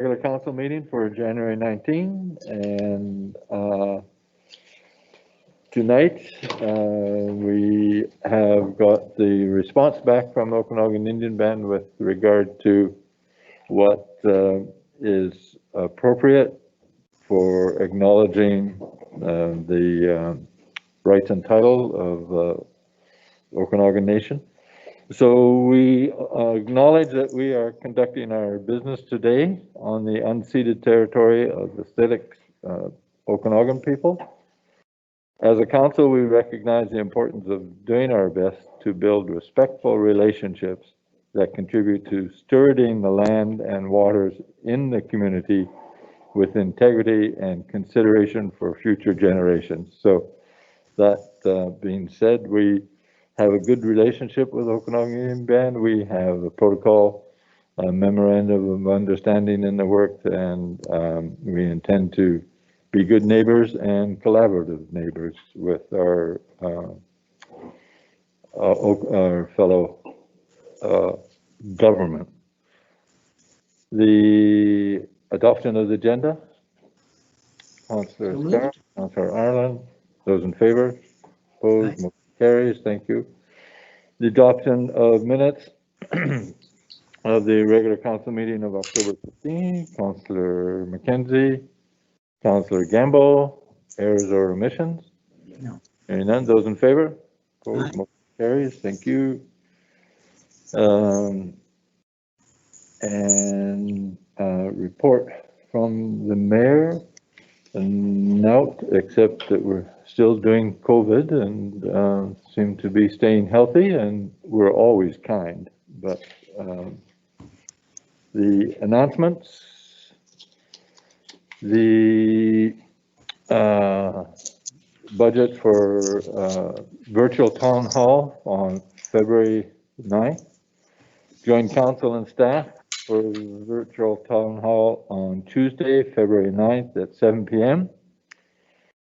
regular council meeting for January 19, and tonight we have got the response back from Okanagan Indian Band with regard to what is appropriate for acknowledging the rights and title of Okanagan Nation. So we acknowledge that we are conducting our business today on the unceded territory of the Sitick Okanagan people. As a council, we recognize the importance of doing our best to build respectful relationships that contribute to stewarding the land and waters in the community with integrity and consideration for future generations. So that being said, we have a good relationship with Okanagan Indian Band. We have a protocol, a memorandum of understanding in the works, and we intend to be good neighbors and collaborative neighbors with our fellow government. The adoption of the agenda, Councillor Starr, Councillor Ireland, those in favor, opposed, motion carries. Thank you. The adoption of minutes of the regular council meeting of October 15, Councillor McKenzie, Councillor Gamble, errors or omissions? No. Hearing none, those in favor? Opposed, motion carries. Thank you. And report from the mayor. And note, except that we're still doing COVID and seem to be staying healthy, and we're always kind. But the announcements, the budget for virtual town hall on February 9th, joint council and staff for virtual town hall on Tuesday, February 9th at 7 p.m.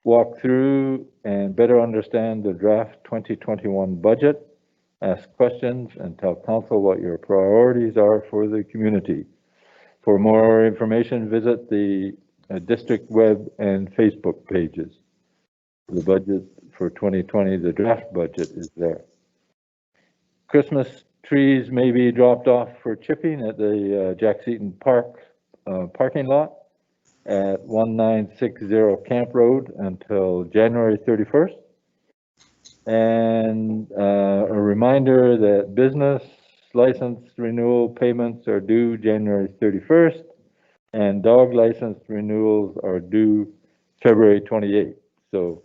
Walk through and better understand the draft 2021 budget, ask questions, and tell council what your priorities are for the community. For more information, visit the district web and Facebook pages. The budget for 2020, the draft budget is there. Christmas trees may be dropped off for chipping at the Jack Seaton Park parking lot at 1960 Camp Road until January 31st. And a reminder that business license renewal payments are due January 31st, and dog license renewals are due February 28th. So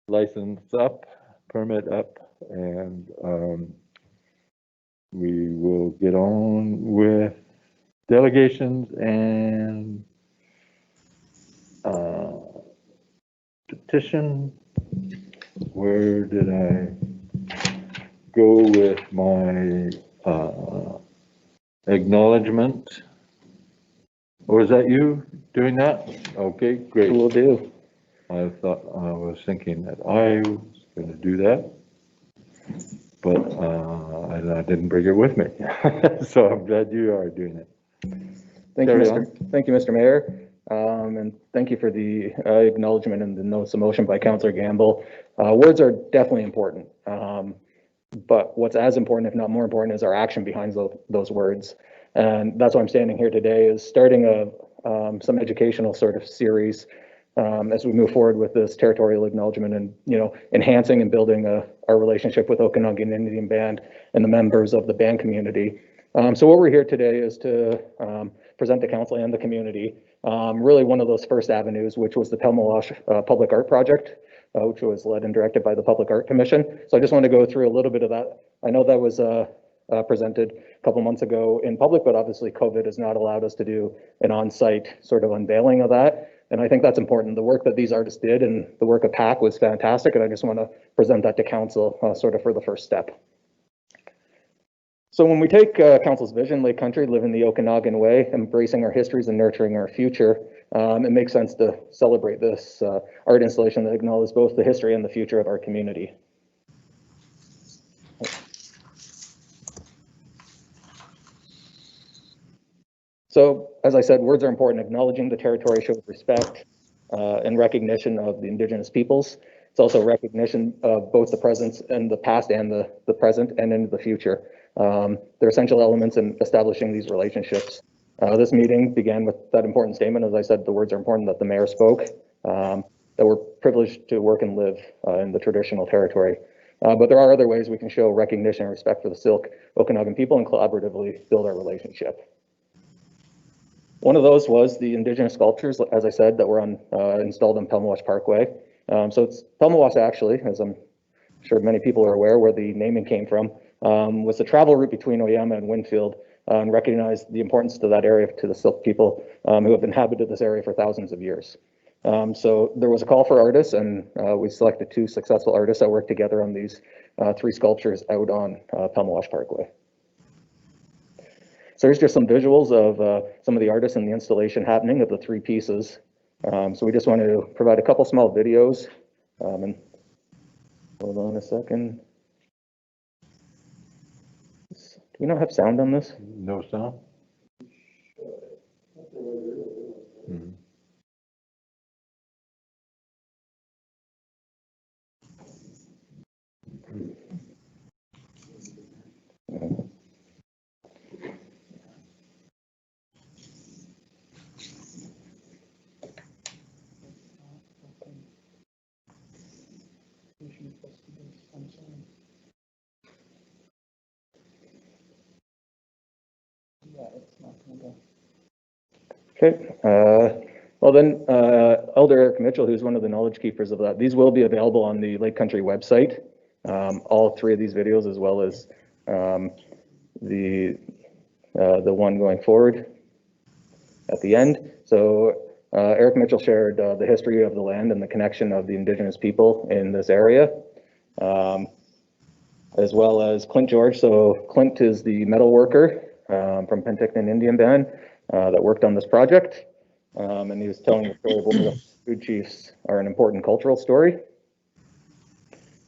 license up, permit up, and we will get on with delegations and petition. Where did I go with my acknowledgement? Or is that you doing that? Okay, great. Will do. I was thinking that I was going to do that, but I didn't bring it with me. So I'm glad you are doing it. Thank you, Mr. Mayor. And thank you for the acknowledgement and the notice of motion by Councillor Gamble. Words are definitely important, but what's as important, if not more important, is our action behind those words. And that's why I'm standing here today, is starting some educational sort of series as we move forward with this territorial acknowledgement and, enhancing and building our relationship with Okanagan Indian Band and the members of the band community. So what we're here today is to present to council and the community really one of those first avenues, which was the Pelmalosh Public Art Project, which was led and directed by the Public Art Commission. So I just want to go through a little bit of that. I know that was presented a couple months ago in public, but obviously COVID has not allowed us to do an on-site sort of unveiling of that. And I think that's important. The work that these artists did and the work of PAC was fantastic. And I just want to present that to council sort of for the first step. So when we take council's vision, Lake Country, living the Okanagan way, embracing our histories and nurturing our future, it makes sense to celebrate this art installation that acknowledges both the history and the future of our community. So, as I said, words are important. Acknowledging the territory shows respect and recognition of the Indigenous peoples. It's also recognition of both the present and the past and the present and into the future. They're essential elements in establishing these relationships. This meeting began with that important statement. As I said, the words are important that the mayor spoke, that we're privileged to work and live in the traditional territory. But there are other ways we can show recognition and respect for the Syilx Okanagan people and collaboratively build our relationship. One of those was the Indigenous sculptures, as I said, that were installed on Pelmawash Parkway. So it's Pelmawash, actually, as I'm sure many people are aware, where the naming came from, was the travel route between Oyama and Winfield, and recognized the importance to that area to the Syilx people who have inhabited this area for thousands of years. So there was a call for artists, and we selected 2 successful artists that worked together on these 3 sculptures out on Pelmawash Parkway. So here's just some visuals of some of the artists and the installation happening of the 3 pieces. So we just want to provide a couple small videos. And hold on a second. Do we not have sound on this? No sound? Mm-hmm. Okay. Well then, Elder Eric Mitchell, who's one of the knowledge keepers of that, these will be available on the Lake Country website. All 3 of these videos, as well as the one going forward at the end. So Eric Mitchell shared the history of the land and the connection of the Indigenous people in this area, as well as Clint George. So Clint is the metal worker from Penticton Indian Band that worked on this project. And he was telling the story of where the food chiefs are an important cultural story.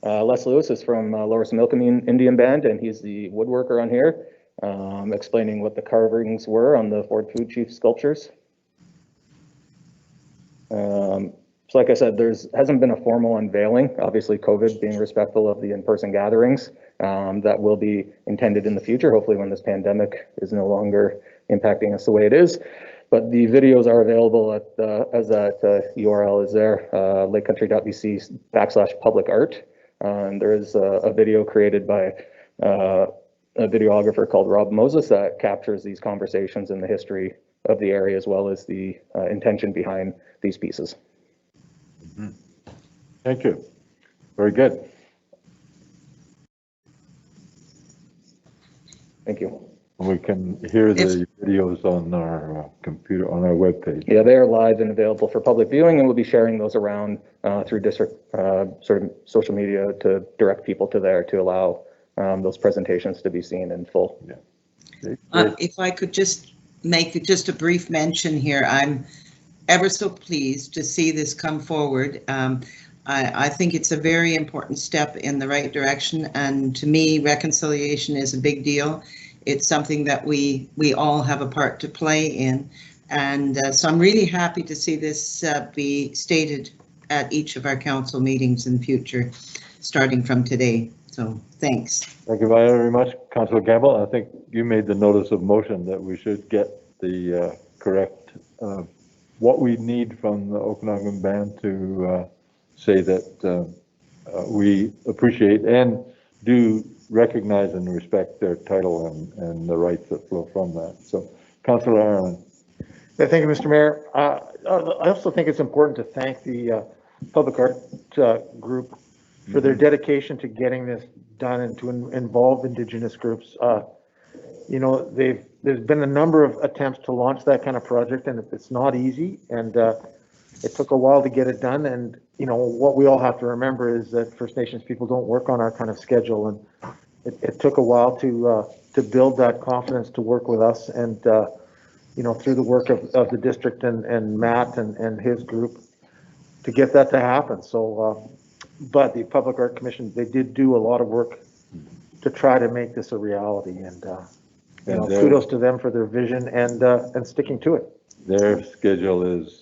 Les Lewis is from Lower Similkameen Indian Band, and he's the woodworker on here, explaining what the carvings were on the Ford Food Chief sculptures. So like I said, hasn't been a formal unveiling, obviously COVID being respectful of the in-person gatherings that will be intended in the future, hopefully when this pandemic is no longer impacting us the way it is. But the videos are available at, as that URL is there, lakecountry.bc/public art. And there is a video created by a videographer called Rob Moses that captures these conversations and the history of the area, as well as the intention behind these pieces. Mm-hmm. Thank you. Very good. Thank you. We can hear the videos on our computer, on our webpage. Yeah, they are live and available for public viewing, and we'll be sharing those around through district sort of social media to direct people to there to allow those presentations to be seen in full. Yeah. If I could just make just a brief mention here, I'm ever so pleased to see this come forward. I think it's a very important step in the right direction, and to me, reconciliation is a big deal. It's something that we all have a part to play in, and so I'm really happy to see this be stated at each of our council meetings in the future, starting from today. So thanks. Thank you very much, Councillor Campbell. I think you made the notice of motion that we should get the correct what we need from the Okanagan Band to say that we appreciate and do recognize and respect their title and the rights that flow from that. So, Councillor Ireland. Yeah, thank you, Mr. Mayor. I also think it's important to thank the Public Art Group for their dedication to getting this done and to involve Indigenous groups. You know, there's been a number of attempts to launch that kind of project, and it's not easy, and it took a while to get it done. And you know, what we all have to remember is that First Nations people don't work on our kind of schedule, and it took a while to build that confidence to work with us, and you know, through the work of the district and Matt and his group to get that to happen. So, but the Public Art Commission, they did do a lot of work to try to make this a reality, and And kudos to them for their vision and sticking to it. their schedule is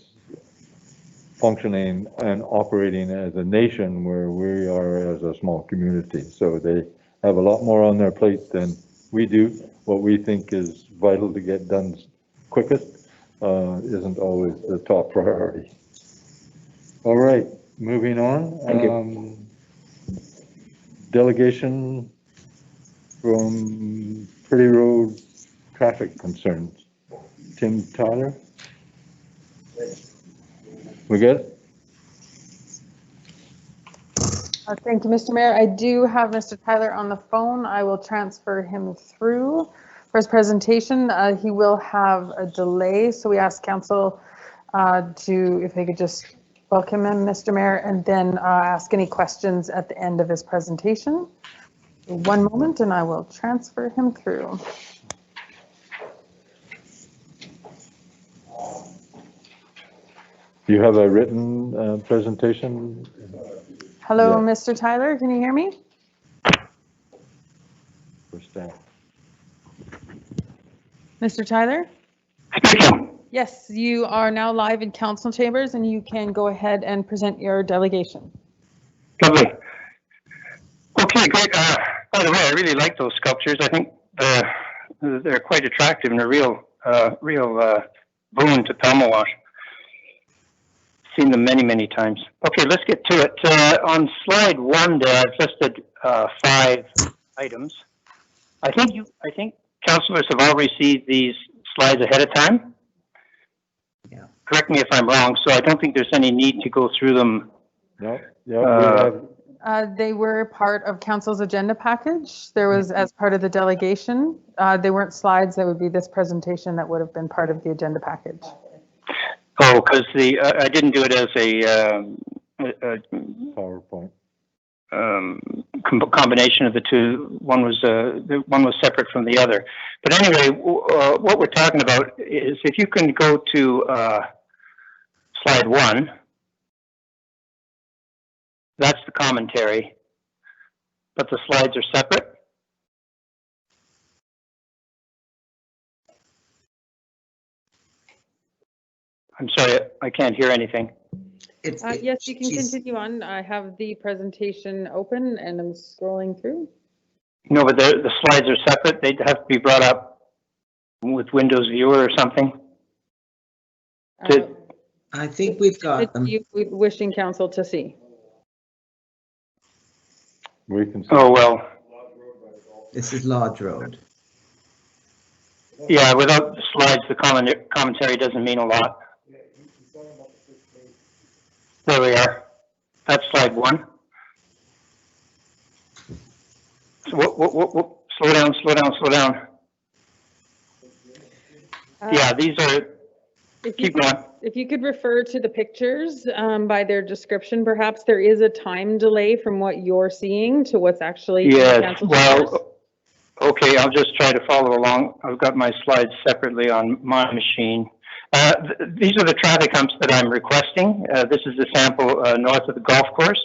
functioning and operating as a nation where we are as a small community. So they have a lot more on their plate than we do. What we think is vital to get done quickest isn't always the top priority. All right, moving on. Thank you. Delegation from Pretty Road traffic concerns. Tim Tyler? We good? Thank you, Mr. Mayor. I do have Mr. Tyler on the phone. I will transfer him through for his presentation. He will have a delay, so we ask council if they could just welcome him, Mr. Mayor, and then ask any questions at the end of his presentation. One moment, and I will transfer him through. Do you have a written presentation? Hello, Yeah. Mr. Tyler, can you hear me? For staff? Mr. Tyler? Yes, you are now live in council chambers and you can go ahead and present your delegation. Lovely. Okay, great. By the way, I really like those sculptures. I think they're quite attractive and a real boon to Palmawash. Seen them many, many times. Okay, let's get to it. On slide 1 there, I've listed 5 items. I think councillors have all received these slides ahead of time. Yeah. Correct me if I'm wrong, so I don't think there's any need to go through them. No, yeah, we have, They were part of council's agenda package. There was, as part of the delegation, they weren't slides. That would be this presentation that would have been part of the agenda package. Oh, because I didn't do it as a PowerPoint. Combination of the two. One was separate from the other. But anyway, what we're talking about is if you can go to slide 1, that's the commentary, but the slides are separate. I'm sorry, I can't hear anything. Yes, you can continue on. I have the presentation open and I'm scrolling through. No, but the slides are separate. They'd have to be brought up with Windows Viewer or something. I think we've got them. You wishing council to see. We can see. Oh, well. This is Lodge Road. Yeah, without the slides, the commentary doesn't mean a lot. There we are. That's slide 1. So, whoop. Slow down. Yeah, these are, keep going. If you could refer to the pictures by their description, perhaps there is a time delay from what you're seeing to what's actually in the Yes, council chambers. well, okay, I'll just try to follow along. I've got my slides separately on my machine. These are the traffic humps that I'm requesting. This is the sample north of the golf course,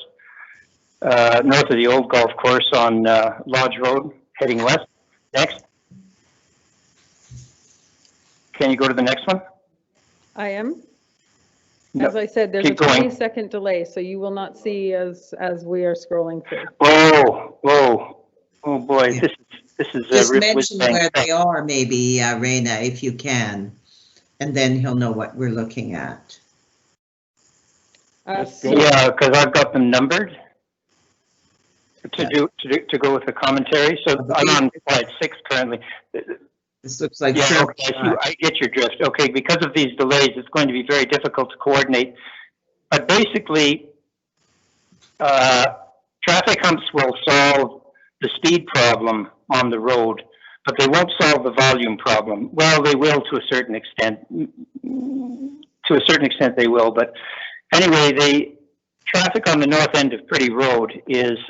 north of the old golf course on Lodge Road, heading west. Next. Can you go to the next one? I am. No, As I said, there's a keep going. 20-second delay, so you will not see as we are scrolling through. Oh boy, Yeah. this is Just really mention where they are, maybe, Raina, if you can, and then he'll know what we're looking at. Yeah, because I've got them numbered to go with the commentary. So I'm on slide 6 currently. This looks like. Yeah, okay, I get your drift. Okay, because of these delays, it's going to be very difficult to coordinate. But basically, traffic humps will solve the speed problem on the road, but they won't solve the volume problem. Well, they will to a certain extent. To a certain extent, they will. But anyway, the traffic on the north end of Pretty Road is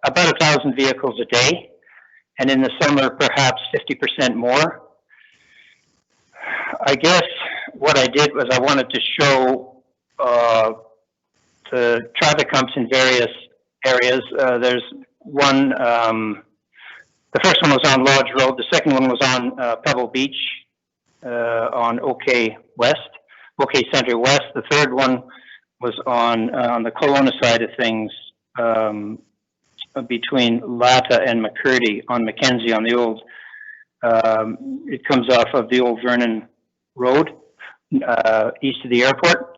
about 1,000 vehicles a day. And in the summer, perhaps 50% more. I guess what I did was I wanted to show the traffic humps in various areas. There's one The first one was on Lodge Road. The second one was on Pebble Beach on OK Center West. The third one was on the Kelowna side of things, between Latta and McCurdy on Mackenzie on the old, it comes off of the old Vernon Road, east of the airport.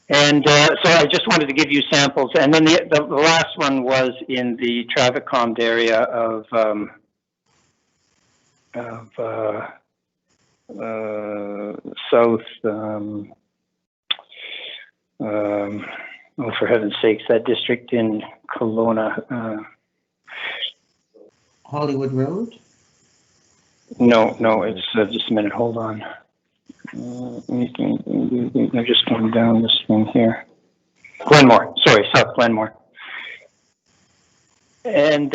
And so I just wanted to give you samples. And then the last one was in the traffic calmed area of south, oh, for heaven's sakes, that district in Kelowna. Hollywood Road? No, it's just a minute. Hold on. I'm just going down this thing here. Glenmore, sorry, South Glenmore. And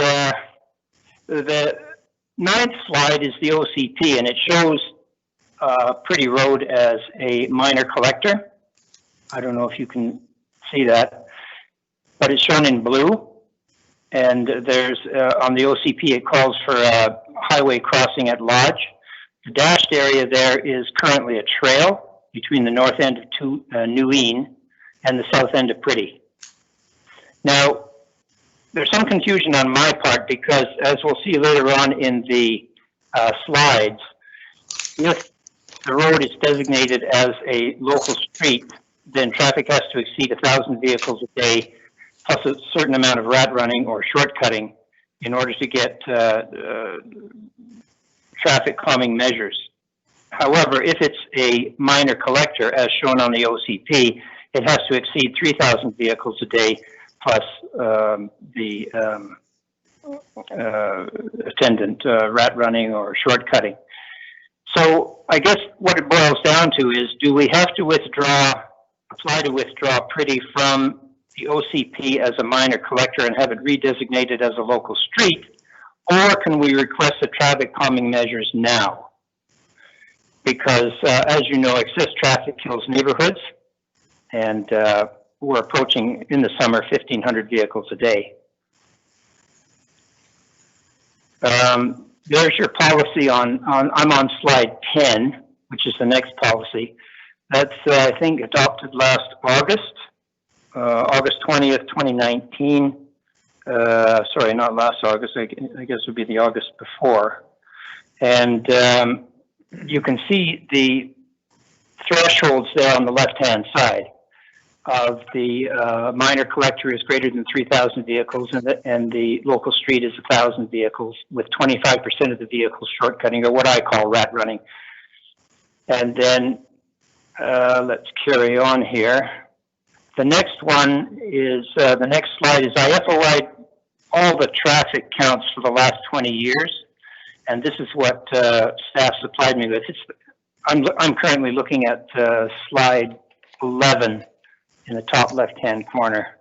the ninth slide is the OCP, and it shows Pretty Road as a minor collector. I don't know if you can see that, but it's shown in blue. And there's, on the OCP, it calls for a highway crossing at Lodge. The dashed area there is currently a trail between the north end of Neween and the south end of Pretty. Now, there's some confusion on my part because, as we'll see later on in the slides, if the road is designated as a local street, then traffic has to exceed 1,000 vehicles a day, plus a certain amount of rat running or shortcutting in order to get traffic calming measures. However, if it's a minor collector, as shown on the OCP, it has to exceed 3,000 vehicles a day, plus the attendant rat running or shortcutting. So I guess what it boils down to is, do we have to apply to withdraw Pretty from the OCP as a minor collector and have it redesignated as a local street, or can we request the traffic calming measures now? Because, as you know, excess traffic kills neighborhoods, and we're approaching, in the summer, 1,500 vehicles a day. There's your policy I'm on slide 10, which is the next policy. That's, I think, adopted last August, August 20th, 2019. Sorry, not last August, I guess it would be the August before. And you can see the thresholds there on the left-hand side of the minor collector is greater than 3,000 vehicles, and the local street is 1,000 vehicles, with 25% of the vehicles shortcutting, or what I call rat running. And then let's carry on here. The next one is, the next slide is I FOI'd all the traffic counts for the last 20 years, and this is what staff supplied me with. I'm currently looking at slide 11 in the top left-hand corner.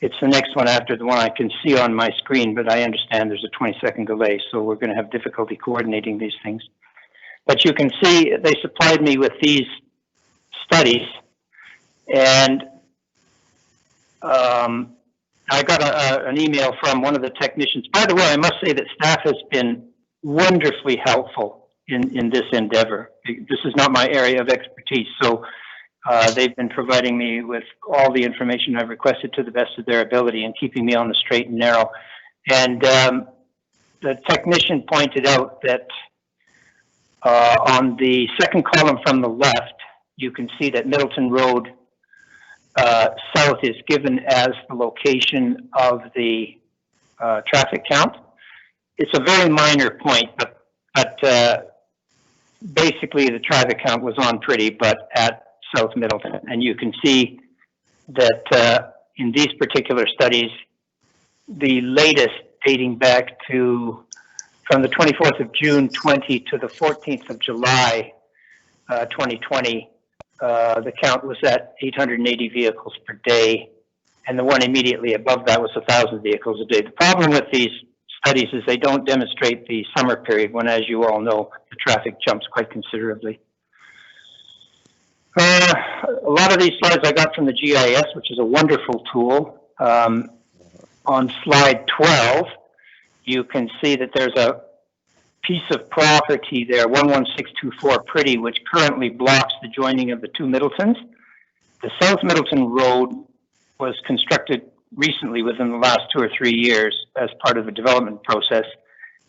It's the next one after the one I can see on my screen, but I understand there's a 20-second delay, so we're going to have difficulty coordinating these things. But you can see they supplied me with these studies, and I got an email from one of the technicians. By the way, I must say that staff has been wonderfully helpful in this endeavor. This is not my area of expertise, so they've been providing me with all the information I've requested to the best of their ability and keeping me on the straight and narrow. And the technician pointed out that on the second column from the left, you can see that Middleton Road south is given as the location of the traffic count. It's a very minor point, but basically the traffic count was on Pretty, but at South Middleton. And you can see that in these particular studies, the latest dating back to from the 24th of June 20 to the 14th of July 2020, the count was at 880 vehicles per day, and the one immediately above that was 1,000 vehicles a day. The problem with these studies is they don't demonstrate the summer period when, as you all know, the traffic jumps quite considerably. A lot of these slides I got from the GIS, which is a wonderful tool. On slide 12, you can see that there's a piece of property there, 11624 Pretty, which currently blocks the joining of the two Middletons. The South Middleton Road was constructed recently within the last 2 or 3 years as part of a development process,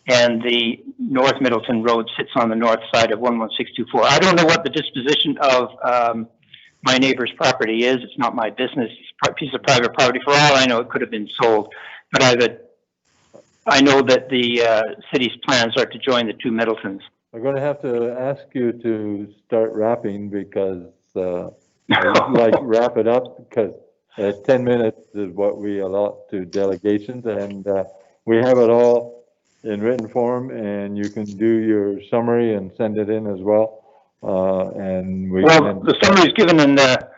and the North Middleton Road sits on the north side of 11624. I don't know what the disposition of my neighbor's property is. It's not my business. It's a piece of private property. For all I know, it could have been sold, but I know that the city's plans are to join the two Middletons. I'm going to have to ask you to start wrapping because I'd like wrap it up because 10 minutes is what we allot to delegations, and we have it all in written form, and you can do your summary and send it in as well. And the summary is given in the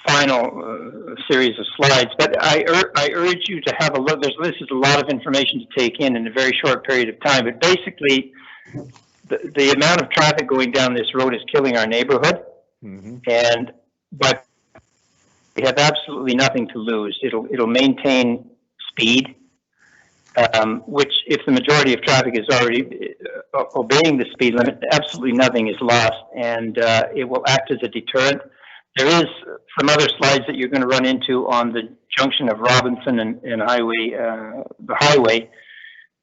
final series of slides, but I urge you to have a look. This is a lot of information to take in a very short period of time, but basically the amount of traffic going down this road is killing our neighborhood. But we have absolutely nothing to lose. It'll maintain speed, which if the majority of traffic is already obeying the speed limit, absolutely nothing is lost, and it will act as a deterrent. There is some other slides that you're going to run into on the junction of Robinson and the highway.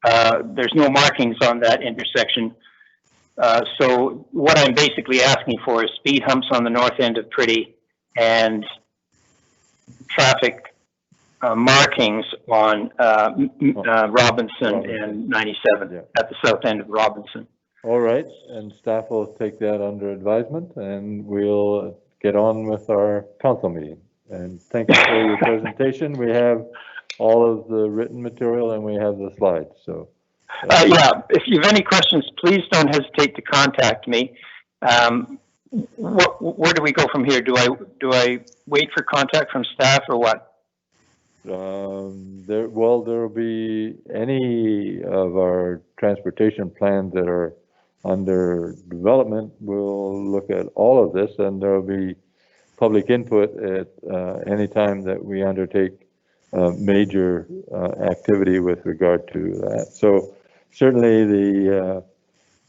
There's no markings on that intersection. So what I'm basically asking for is speed humps on the north end of Pretty and traffic markings on Robinson and 97 at the south end of Robinson. All right, and staff will take that under advisement, and we'll get on with our council meeting. And thank you for your presentation. We have all of the written material and we have the slides. So yeah, if you have any questions, please don't hesitate to contact me. Where do we go from here? Do I wait for contact from staff or what? There will be any of our transportation plans that are under development. We'll look at all of this, and there will be public input at any time that we undertake major activity with regard to that. So certainly the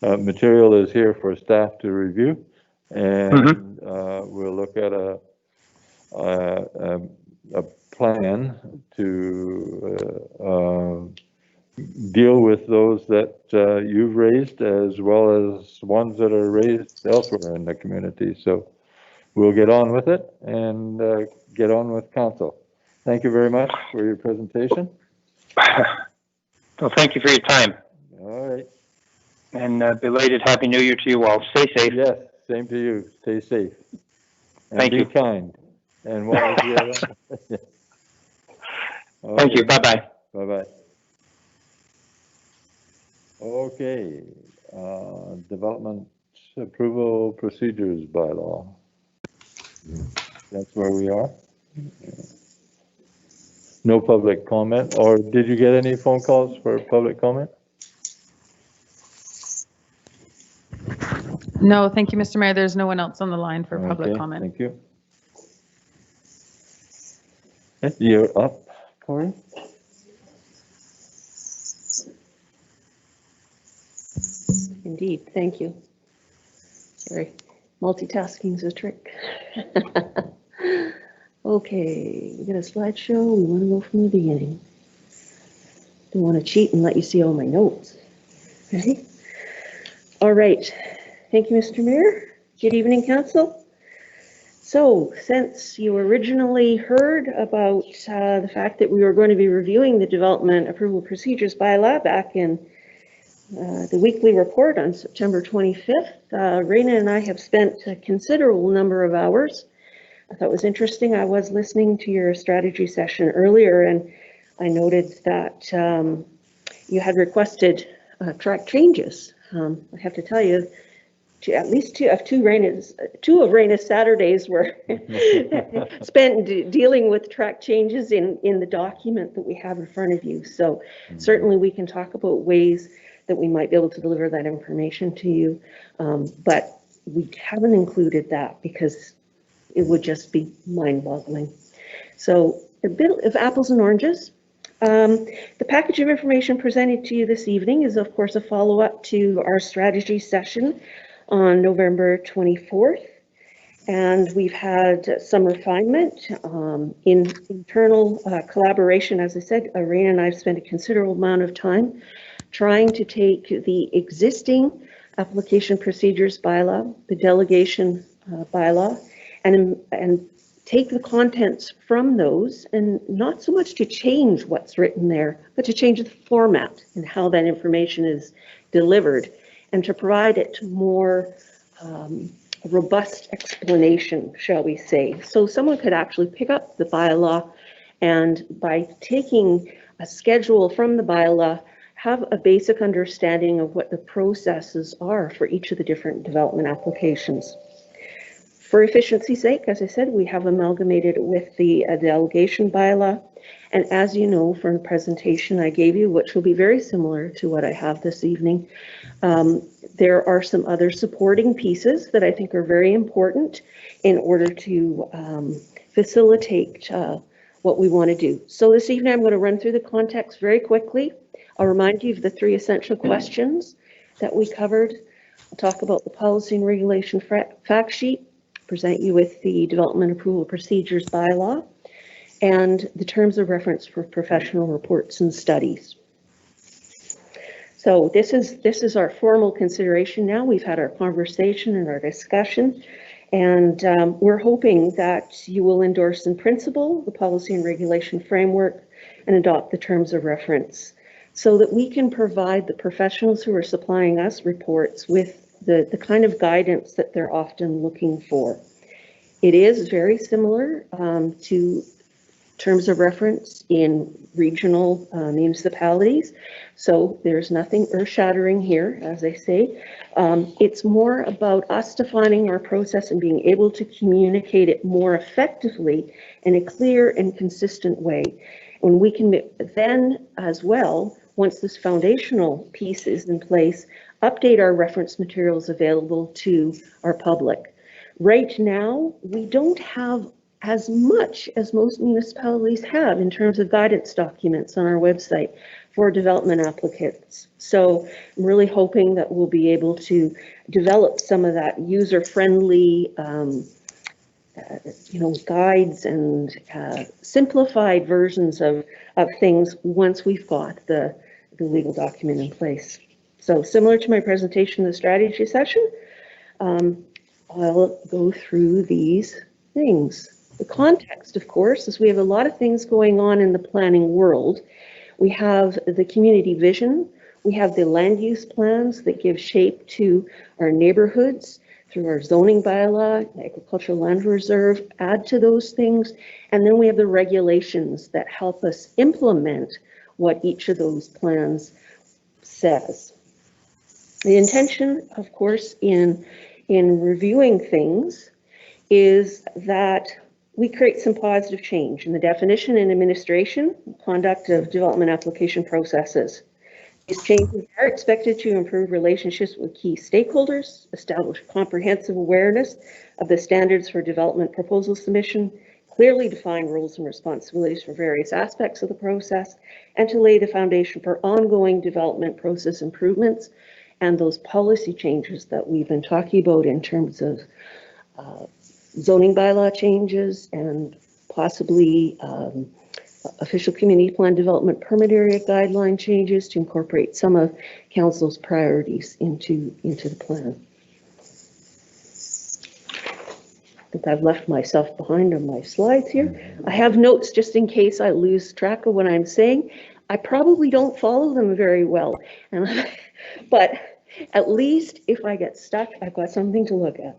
material is here for staff to review, and we'll look at a plan to deal with those that you've raised, as well as ones that are raised elsewhere in the community. So we'll get on with it and get on with council. Thank you very much for your presentation. Well, thank you for your time. All right. And belated Happy New Year to you all. Stay safe. Yes, same to you. Stay safe. And thank you. Be kind. And what was the other? Thank you. Bye-bye. Bye-bye. Okay, development approval procedures bylaw. That's where we are. No public comment, or did you get any phone calls for public comment? No, thank you, Mr. Mayor. There's no one else on the line for public comment. Thank you. You're up, Corey. Indeed, thank you. Sorry, multitasking is a trick. Okay, we got a slideshow. We want to go from the beginning. Don't want to cheat and let you see all my notes. Okay. All right. Thank you, Mr. Mayor. Good evening, Council. So, since you originally heard about the fact that we were going to be reviewing the development approval procedures bylaw back in the weekly report on September 25th, Raina and I have spent a considerable number of hours. I thought it was interesting. I was listening to your strategy session earlier, and I noted that you had requested track changes. I have to tell you, at least two of Raina's Saturdays were spent dealing with track changes in the document that we have in front of you. So certainly we can talk about ways that we might be able to deliver that information to you, but we haven't included that because it would just be mind-boggling. So a bit of apples and oranges. The package of information presented to you this evening is, of course, a follow-up to our strategy session on November 24th. And we've had some refinement in internal collaboration. As I said, Irene and I have spent a considerable amount of time trying to take the existing application procedures bylaw, the delegation bylaw, and take the contents from those, and not so much to change what's written there, but to change the format and how that information is delivered, and to provide it more robust explanation, shall we say. So someone could actually pick up the bylaw and, by taking a schedule from the bylaw, have a basic understanding of what the processes are for each of the different development applications. For efficiency's sake, as I said, we have amalgamated it with the delegation bylaw. And as you know from the presentation I gave you, which will be very similar to what I have this evening, there are some other supporting pieces that I think are very important in order to facilitate what we want to do. So this evening I'm going to run through the context very quickly. I'll remind you of the 3 essential questions that we covered. I'll talk about the policy and regulation fact sheet, present you with the development approval procedures bylaw, and the terms of reference for professional reports and studies. So this is our formal consideration now. We've had our conversation and our discussion, and we're hoping that you will endorse in principle the policy and regulation framework and adopt the terms of reference, so that we can provide the professionals who are supplying us reports with the kind of guidance that they're often looking for. It is very similar to terms of reference in regional municipalities, so there's nothing earth-shattering here, as I say. It's more about us defining our process and being able to communicate it more effectively in a clear and consistent way. And we can then, as well, once this foundational piece is in place, update our reference materials available to our public. Right now, we don't have as much as most municipalities have in terms of guidance documents on our website for development applicants. So I'm really hoping that we'll be able to develop some of that user-friendly guides and simplified versions of things once we've got the legal document in place. So similar to my presentation in the strategy session, I'll go through these things. The context, of course, is we have a lot of things going on in the planning world. We have the community vision. We have the land use plans that give shape to our neighborhoods through our zoning bylaw, agricultural land reserve, add to those things. And then we have the regulations that help us implement what each of those plans says. The intention, of course, in reviewing things is that we create some positive change in the definition and administration, conduct of development application processes. These changes are expected to improve relationships with key stakeholders, establish comprehensive awareness of the standards for development proposal submission, clearly define roles and responsibilities for various aspects of the process, and to lay the foundation for ongoing development process improvements and those policy changes that we've been talking about in terms of zoning bylaw changes and possibly official community plan development permit area guideline changes to incorporate some of council's priorities into the plan. I think I've left myself behind on my slides here. I have notes just in case I lose track of what I'm saying. I probably don't follow them very well, but at least if I get stuck, I've got something to look at.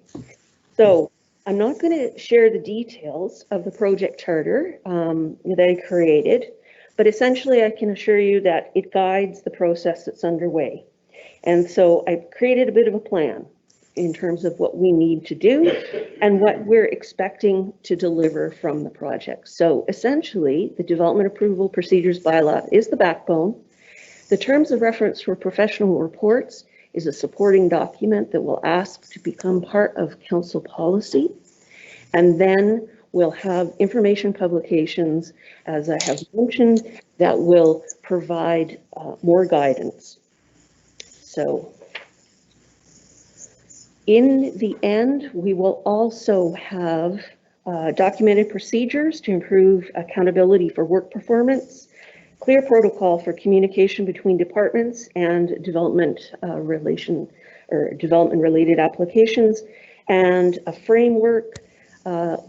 So I'm not going to share the details of the project charter that I created, but essentially I can assure you that it guides the process that's underway. And so I've created a bit of a plan in terms of what we need to do and what we're expecting to deliver from the project. So essentially, the development approval procedures bylaw is the backbone. The terms of reference for professional reports is a supporting document that will ask to become part of council policy. And then We'll have information publications, as I have mentioned, that will provide more guidance. So in the end, we will also have documented procedures to improve accountability for work performance, clear protocol for communication between departments and development development-related applications, and a framework, a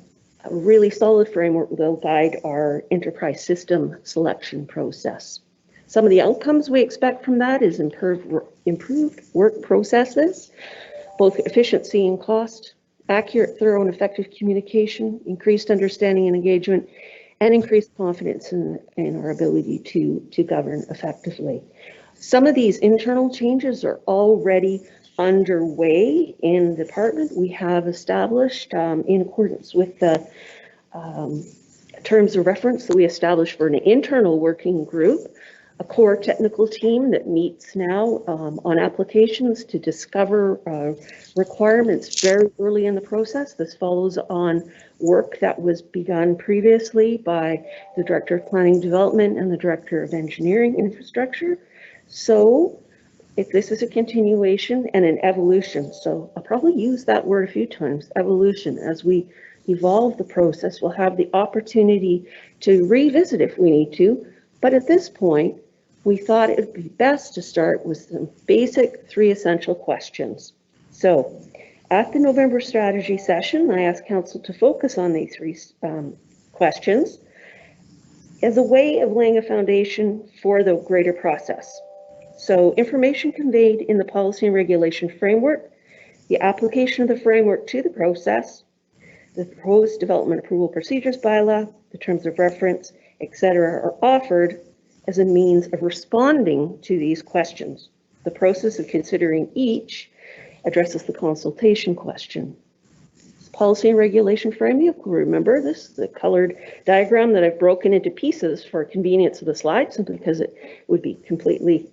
really solid framework that will guide our enterprise system selection process. Some of the outcomes we expect from that is improved work processes, both efficiency and cost, accurate, thorough, and effective communication, increased understanding and engagement, and increased confidence in our ability to govern effectively. Some of these internal changes are already underway in the department. We have established, in accordance with the terms of reference that we established for an internal working group, a core technical team that meets now on applications to discover requirements very early in the process. This follows on work that was begun previously by the Director of Planning and Development and the Director of Engineering Infrastructure. So if this is a continuation and an evolution, so I'll probably use that word a few times, evolution, as we evolve the process, we'll have the opportunity to revisit if we need to. But at this point, we thought it would be best to start with some basic 3 essential questions. So at the November strategy session, I asked Council to focus on these 3 questions as a way of laying a foundation for the greater process. So information conveyed in the policy and regulation framework, the application of the framework to the process, the proposed development approval procedures bylaw, the terms of reference, etc., are offered as a means of responding to these questions. The process of considering each addresses the consultation question. Policy and regulation framework, remember this, the colored diagram that I've broken into pieces for convenience of the slide, simply because it would be completely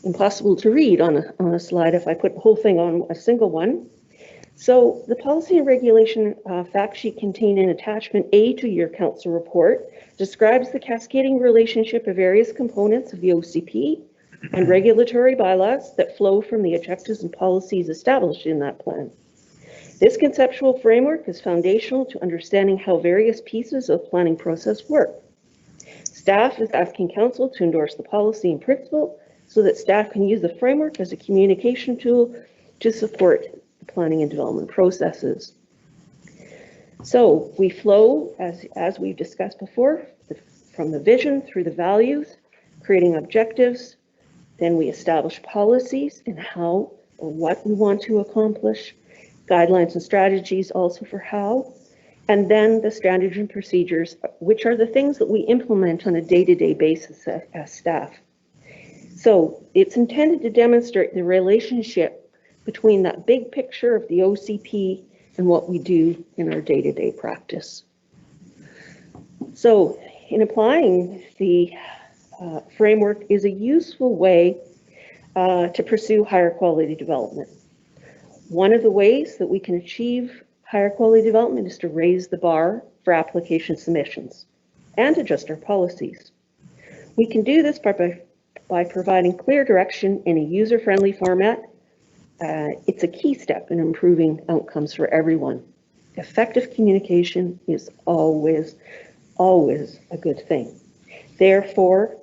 impossible to read on a slide if I put the whole thing on a single one. So the policy and regulation fact sheet contained in attachment A to your council report describes the cascading relationship of various components of the OCP and regulatory bylaws that flow from the objectives and policies established in that plan. This conceptual framework is foundational to understanding how various pieces of the planning process work. Staff is asking council to endorse the policy and principle so that staff can use the framework as a communication tool to support the planning and development processes. So we flow, as we've discussed before, from the vision through the values, creating objectives, then we establish policies and how or what we want to accomplish, guidelines and strategies also for how, and then the standards and procedures, which are the things that we implement on a day-to-day basis as staff. So it's intended to demonstrate the relationship between that big picture of the OCP and what we do in our day-to-day practice. So in applying the framework is a useful way to pursue higher quality development. One of the ways that we can achieve higher quality development is to raise the bar for application submissions and adjust our policies. We can do this by providing clear direction in a user-friendly format. It's a key step in improving outcomes for everyone. Effective communication is always a good thing. Therefore,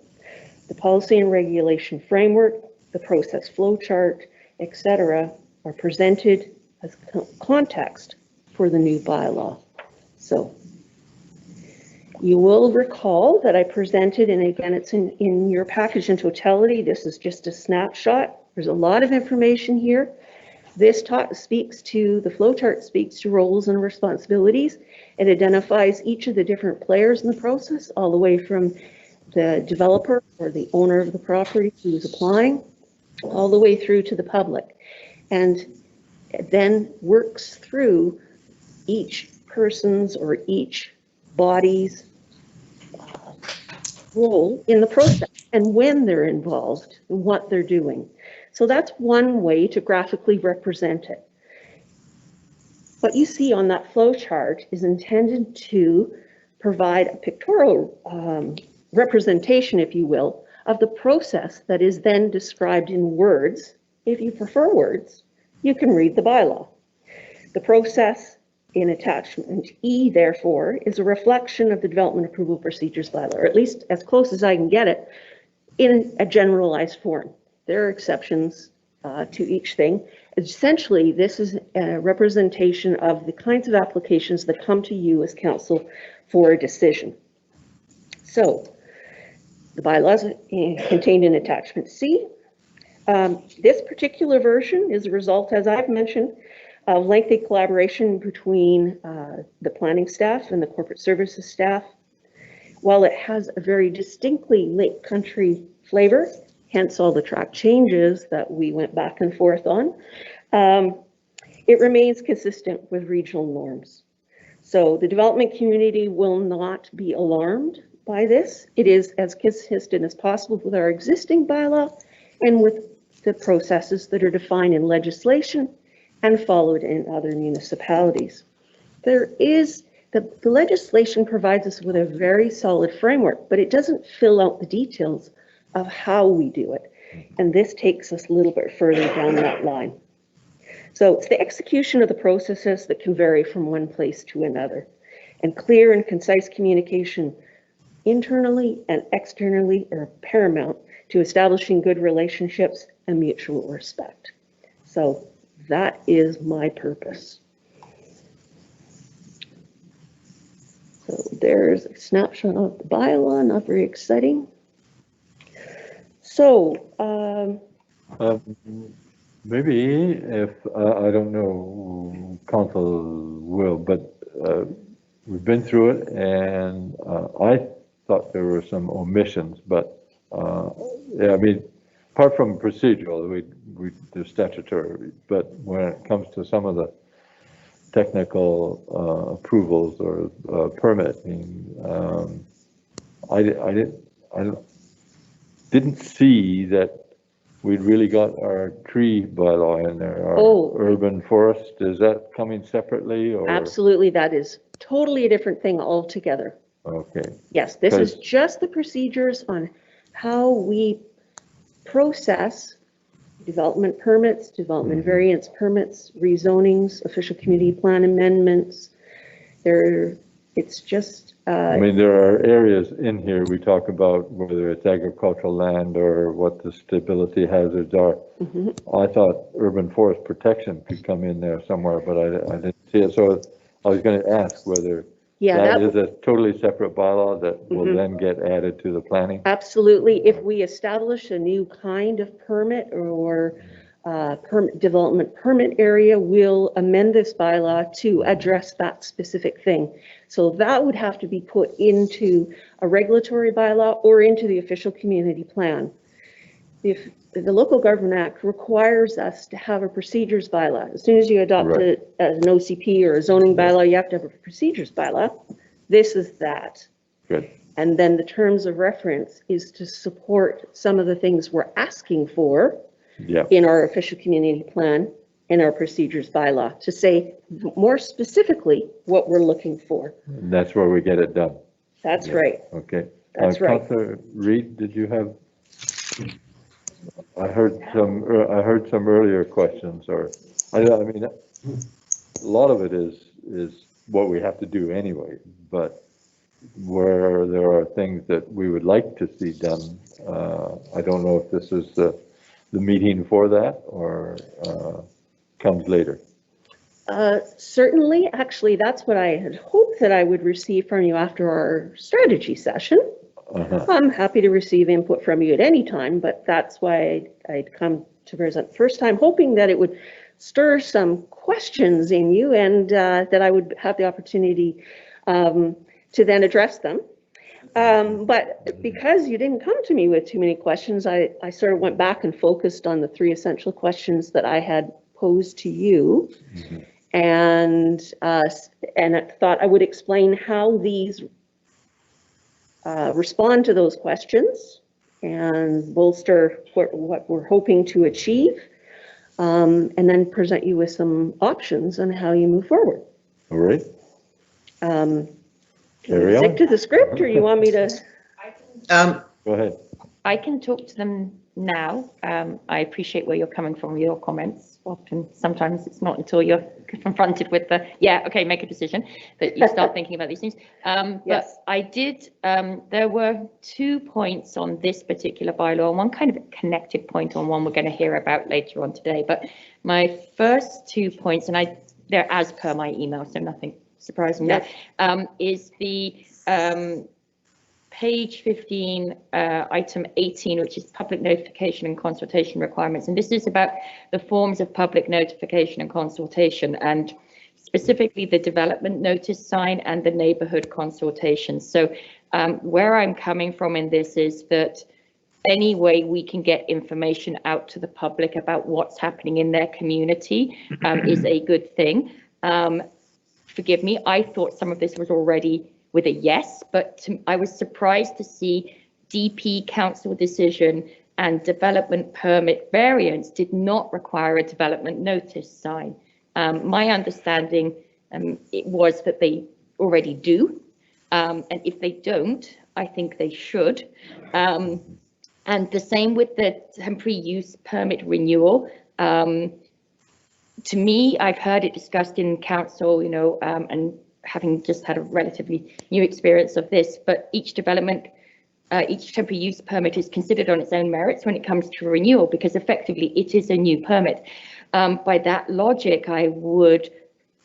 the policy and regulation framework, the process flow chart, etc., are presented as context for the new bylaw. So you will recall that I presented, and again, it's in your package in totality. This is just a snapshot. There's a lot of information here. This speaks to, the flowchart speaks to roles and responsibilities. It identifies each of the different players in the process, all the way from the developer or the owner of the property who is applying, all the way through to the public. And then works through each person's or each body's role in the process and when they're involved and what they're doing. So that's one way to graphically represent it. what you see on that flow chart is intended to provide a pictorial representation, if you will, of the process that is then described in words. If you prefer words, you can read the bylaw. The process in attachment E, therefore, is a reflection of the development approval procedures bylaw, or at least as close as I can get it, in a generalized form. There are exceptions to each thing. Essentially, this is a representation of the kinds of applications that come to you as council for a decision. So, the bylaws contained in attachment C. This particular version is a result, as I've mentioned, of lengthy collaboration between the planning staff and the corporate services staff. While it has a very distinctly Lake Country flavor, hence all the track changes that we went back and forth on, it remains consistent with regional norms. So the development community will not be alarmed by this. It is as consistent as possible with our existing bylaw and with the processes that are defined in legislation and followed in other municipalities. There is, the legislation provides us with a very solid framework, but it doesn't fill out the details of how we do it. And this takes us a little bit further down that line. So it's the execution of the processes that can vary from one place to another, and clear and concise communication internally and externally are paramount to establishing good relationships and mutual respect. So that is my purpose. So there's a snapshot of the bylaw, not very exciting. So, maybe if, I don't know, council will, but we've been through it, and I thought there were some omissions, but yeah, I mean, apart from procedural, they're statutory, but when it comes to some of the technical approvals or permitting, I didn't see that we'd really got our tree bylaw in there, our urban forest. Is that coming separately, or? Absolutely, that is totally a different thing altogether. Okay. Yes, this is just the procedures on how we process development permits, development variance permits, rezonings, official community plan amendments. It's just. I mean, there are areas in here we talk about whether it's agricultural land or what the stability hazards are. I thought urban forest protection could come in there somewhere, but I didn't see it. So I was going to ask whether that is a totally separate bylaw that will then get added to the planning. Absolutely. If we establish a new kind of permit or development permit area, we'll amend this bylaw to address that specific thing. So that would have to be put into a regulatory bylaw or into the official community plan. If the Local Government Act requires us to have a procedures bylaw, as soon as you adopt an OCP or a zoning bylaw, you have to have a procedures bylaw. This is that. Good. And then the terms of reference is to support some of the things we're asking for in our official community plan and our procedures bylaw to say more specifically what we're looking for. And that's where we get it done. That's right. Okay. That's right. Councillor Reid, did you have? I heard some earlier questions, or I mean, a lot of it is what we have to do anyway, but where there are things that we would like to see done, I don't know if this is the meeting for that or comes later. Certainly, actually, that's what I had hoped that I would receive from you after our strategy session. I'm happy to receive input from you at any time, but that's why I'd come to present first time, hoping that it would stir some questions in you and that I would have the opportunity to then address them. But because you didn't come to me with too many questions, I sort of went back and focused on the 3 essential questions that I had posed to you, and I thought I would explain how these respond to those questions and bolster what we're hoping to achieve. and then present you with some options on how you move forward. All right, carry Stick on. to the script, or you want me to? Go ahead. I can talk to them now. I appreciate where you're coming from with your comments. Sometimes it's not until you're confronted with the, yeah, okay, make a decision, that you start thinking about these things. Yes. But I did, there were 2 points on this particular bylaw, and one kind of connected point on one we're going to hear about later on today. But my first 2 points, and they're as per my email, so nothing surprising there, is the page 15, item 18, which is public notification and consultation requirements. And this is about the forms of public notification and consultation, and specifically the development notice sign and the neighborhood consultation. So where I'm coming from in this is that any way we can get information out to the public about what's happening in their community is a good thing. Forgive me, I thought some of this was already with a yes, but I was surprised to see DP council decision and development permit variance did not require a development notice sign. My understanding it was that they already do, and if they don't, I think they should. And the same with the temporary use permit renewal. To me, I've heard it discussed in council, you know, and having just had a relatively new experience of this, but each development, each temporary use permit is considered on its own merits when it comes to renewal, because effectively it is a new permit. By that logic, I would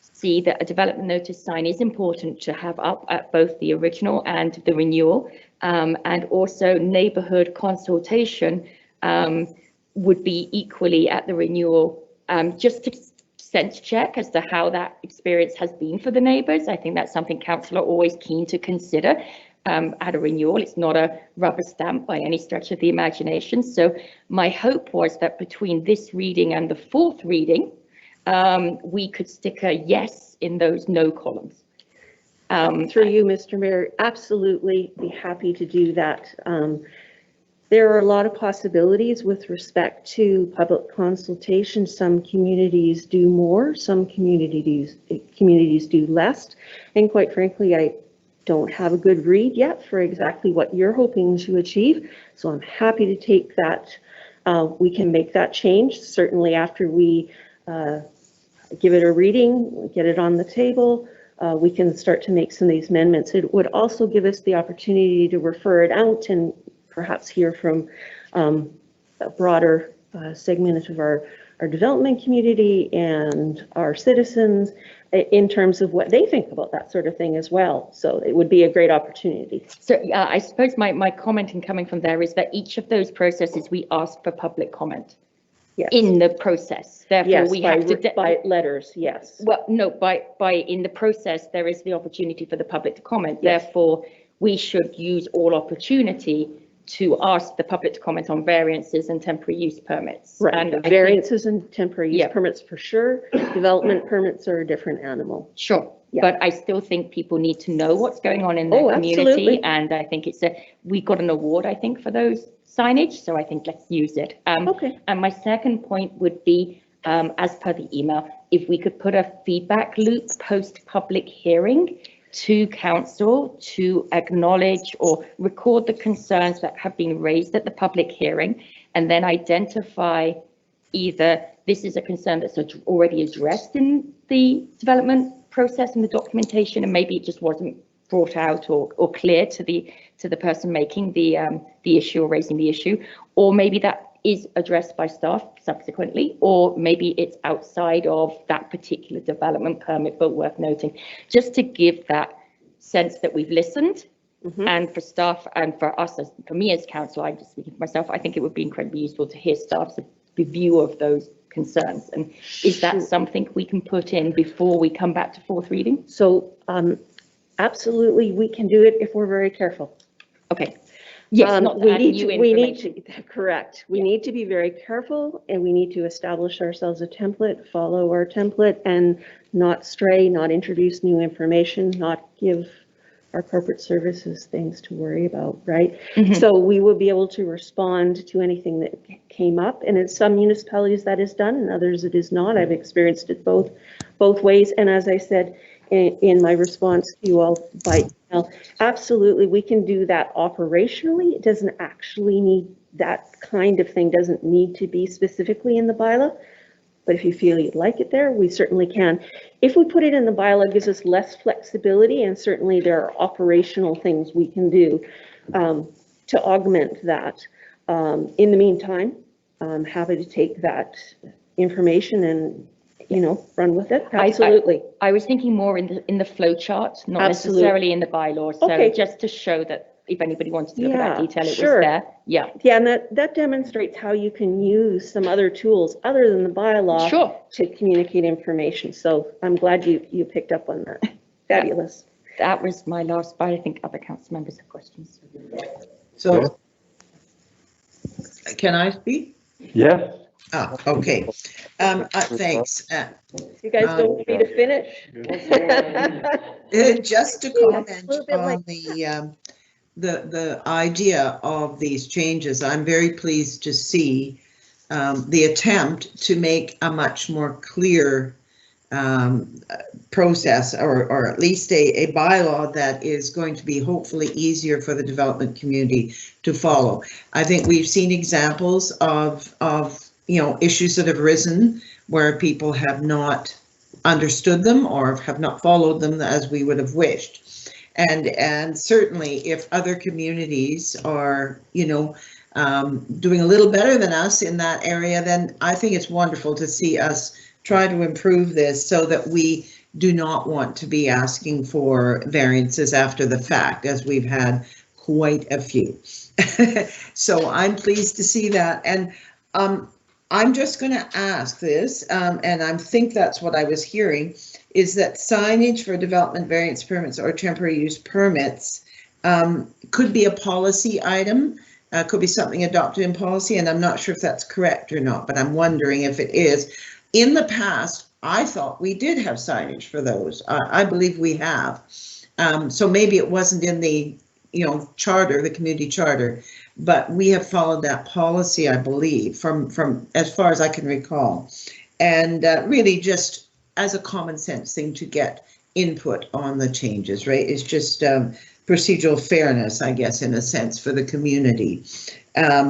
see that a development notice sign is important to have up at both the original and the renewal, and also neighborhood consultation would be equally at the renewal, just to sense check as to how that experience has been for the neighbours. I think that's something council are always keen to consider at a renewal. It's not a rubber stamp by any stretch of the imagination. So my hope was that between this reading and the fourth reading, we could stick a yes in those no columns. Through you, Mr. Mayor, absolutely be happy to do that. There are a lot of possibilities with respect to public consultation. Some communities do more, some communities do less. And quite frankly, I don't have a good read yet for exactly what you're hoping to achieve. So I'm happy to take that. We can make that change certainly after we give it a reading, get it on the table. We can start to make some of these amendments. It would also give us the opportunity to refer it out and perhaps hear from a broader segment of our development community and our citizens in terms of what they think about that sort of thing as well. So it would be a great opportunity. So I suppose my comment in coming from there is that each of those processes, we ask for public comment. Yes. In the process. Therefore, yes, we have to by letters, yes. Well, no, by in the process, there is the opportunity for the public to comment. Yes. Therefore, we should use all opportunity to ask the public to comment on variances and temporary use permits. Right, and variances and temporary use permits for sure. Development permits are a different animal. Sure, but I still think people need to know what's going on in their community. Absolutely. And I think we got an award, I think, for those signage. So I think let's use it. Okay. And my second point would be, as per the email, if we could put a feedback loop post public hearing to council to acknowledge or record the concerns that have been raised at the public hearing, and then identify either this is a concern that's already addressed in the development process and the documentation, and maybe it just wasn't brought out or clear to the person making the issue or raising the issue, or maybe that is addressed by staff subsequently, or maybe it's outside of that particular development permit, but worth noting, just to give that sense that we've listened. Mm-hmm. And for staff and for us, for me as council, I'm just speaking for myself, I think it would be incredibly useful to hear staff's review of those concerns. And is that something we can put in before we come back to fourth reading? So absolutely, we can do it if we're very careful. Okay. Yes, we need to, correct. We need to be very careful, and we need to establish ourselves a template, follow our template, and not stray, not introduce new information, not give our corporate services things to worry about, right? Mhm. So we will be able to respond to anything that came up, and in some municipalities that is done, and others it is not. I've experienced it both ways, and as I said in my response to you all by email, absolutely, we can do that operationally. It doesn't actually need, that kind of thing doesn't need to be specifically in the bylaw. But if you feel you'd like it there, we certainly can. If we put it in the bylaw, it gives us less flexibility, and certainly there are operational things we can do to augment that. In the meantime, I'm happy to take that information and, run with it. Absolutely. I was thinking more in the flow chart, not Absolutely. necessarily in the bylaws. So Okay. just to show that if anybody wanted to look at that Yeah, detail, it sure. was there. Yeah. Yeah, and that demonstrates how you can use some other tools other than the bylaw Sure. to communicate information. So I'm glad you picked up on that. Fabulous. That was my last, but I think other council members have questions. So, can I speak? Yes. Ah, okay. Thanks. You guys don't want me to finish? Just to comment on the idea of these changes, I'm very pleased to see the attempt to make a much more clear process, or at least a bylaw that is going to be hopefully easier for the development community to follow. I think we've seen examples of issues that have risen where people have not understood them or have not followed them as we would have wished. And certainly if other communities are, doing a little better than us in that area, then I think it's wonderful to see us try to improve this so that we do not want to be asking for variances after the fact, as we've had quite a few. So I'm pleased to see that. And I'm just going to ask this, and I think that's what I was hearing, is that signage for development variance permits or temporary use permits could be a policy item, could be something adopted in policy, and I'm not sure if that's correct or not, but I'm wondering if it is. In the past, I thought we did have signage for those. I believe we have. So maybe it wasn't in the charter, the community charter, but we have followed that policy, I believe, from as far as I can recall, and really just as a common sense thing to get input on the changes, right? It's just procedural fairness, I guess, in a sense, for the community.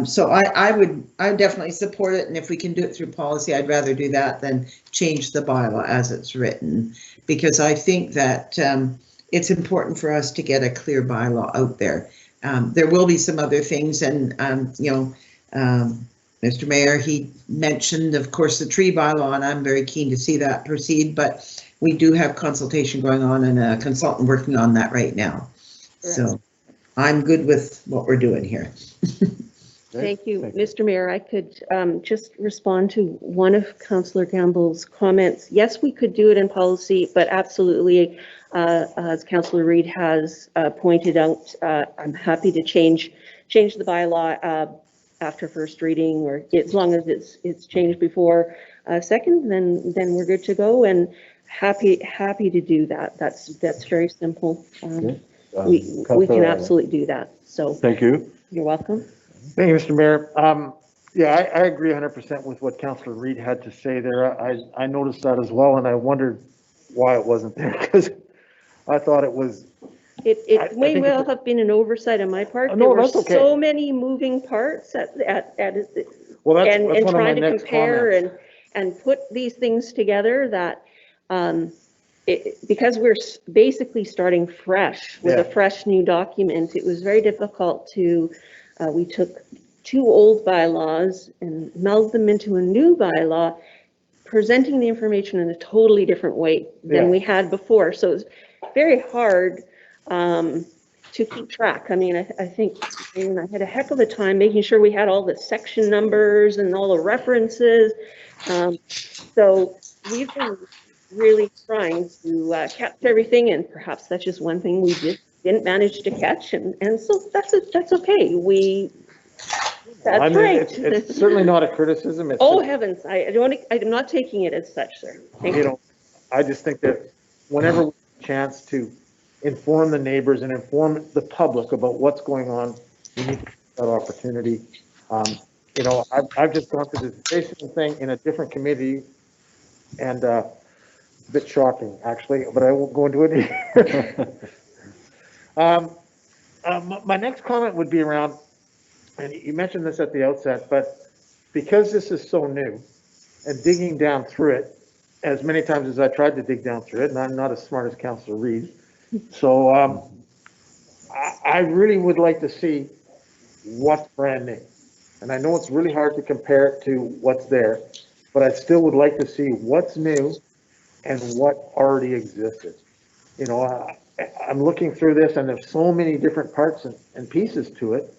So I would definitely support it, and if we can do it through policy, I'd rather do that than change the bylaw as it's written, because I think that it's important for us to get a clear bylaw out there. There will be some other things, and Mr. Mayor, he mentioned, of course, the tree bylaw, and I'm very keen to see that proceed, but we do have consultation going on and a consultant working on that right now. So I'm good with what we're doing here. Thank you, Mr. Mayor. I could just respond to one of Councillor Campbell's comments. Yes, we could do it in policy, but absolutely, as Councillor Reid has pointed out, I'm happy to change the bylaw after first reading, or as long as it's changed before second, then we're good to go, and happy to do that. That's very simple. We can absolutely do that. So Thank you. you're welcome. Thank you, Mr. Mayor. Yeah, I agree 100% with what Councillor Reid had to say there. I noticed that as well, and I wondered why it wasn't there, because I thought it was. It may well have been an oversight on my part. No, There were that's okay. so many moving parts Well, that's and one of my trying to next compare comments. and put these things together that, because we're basically starting fresh with a fresh new document, it was very difficult to, we took two old bylaws and melded them into a new bylaw, presenting the information in a totally different way than we had before. So it's very hard to keep track. I mean, I think I had a heck of a time making sure we had all the section numbers and all the references. So we've been really trying to catch everything, and perhaps that's just one thing we just didn't manage to catch, and so that's okay. That's right. It's certainly not a criticism. It's Oh just, heavens, I'm not taking it as such, sir. Thank you. I just think that whenever we have a chance to inform the neighbors and inform the public about what's going on. We need to take that opportunity. You know, I've just gone through this very same thing in a different committee, and a bit shocking, actually, but I won't go into it here. My next comment would be around, and you mentioned this at the outset, but because this is so new and digging down through it, as many times as I tried to dig down through it, and I'm not as smart as Councillor Reid, so I really would like to see what's brand new. And I know it's really hard to compare it to what's there, but I still would like to see what's new and what already existed. You know, I'm looking through this and there's so many different parts and pieces to it.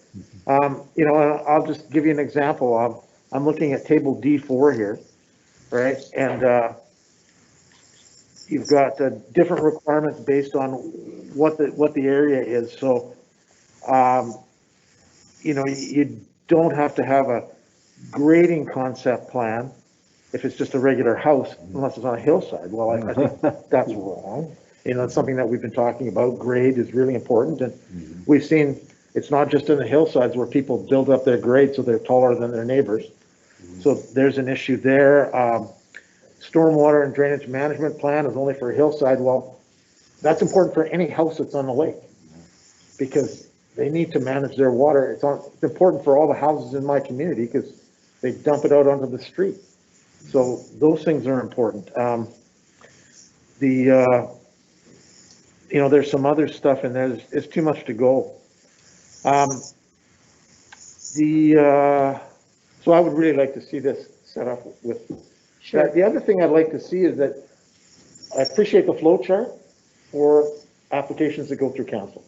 You know, I'll just give you an example. I'm looking at table D4 here, right? And you've got different requirements based on what the area is. So, you know, you don't have to have a grading concept plan if it's just a regular house, unless it's on a hillside. Well, I think that's wrong. You know, it's something that we've been talking about. Grade is really important, and we've seen it's not just in the hillsides where people build up their grade so they're taller than their neighbors. So there's an issue there. Stormwater and drainage management plan is only for a hillside. Well, that's important for any house that's on the lake because they need to manage their water. It's important for all the houses in my community because they dump it out onto the street. So those things are important. You know, there's some other stuff in there. It's too much to go. So I would really like to see this set up with. Sure. The other thing I'd like to see is that I appreciate the flow chart for applications that go through council.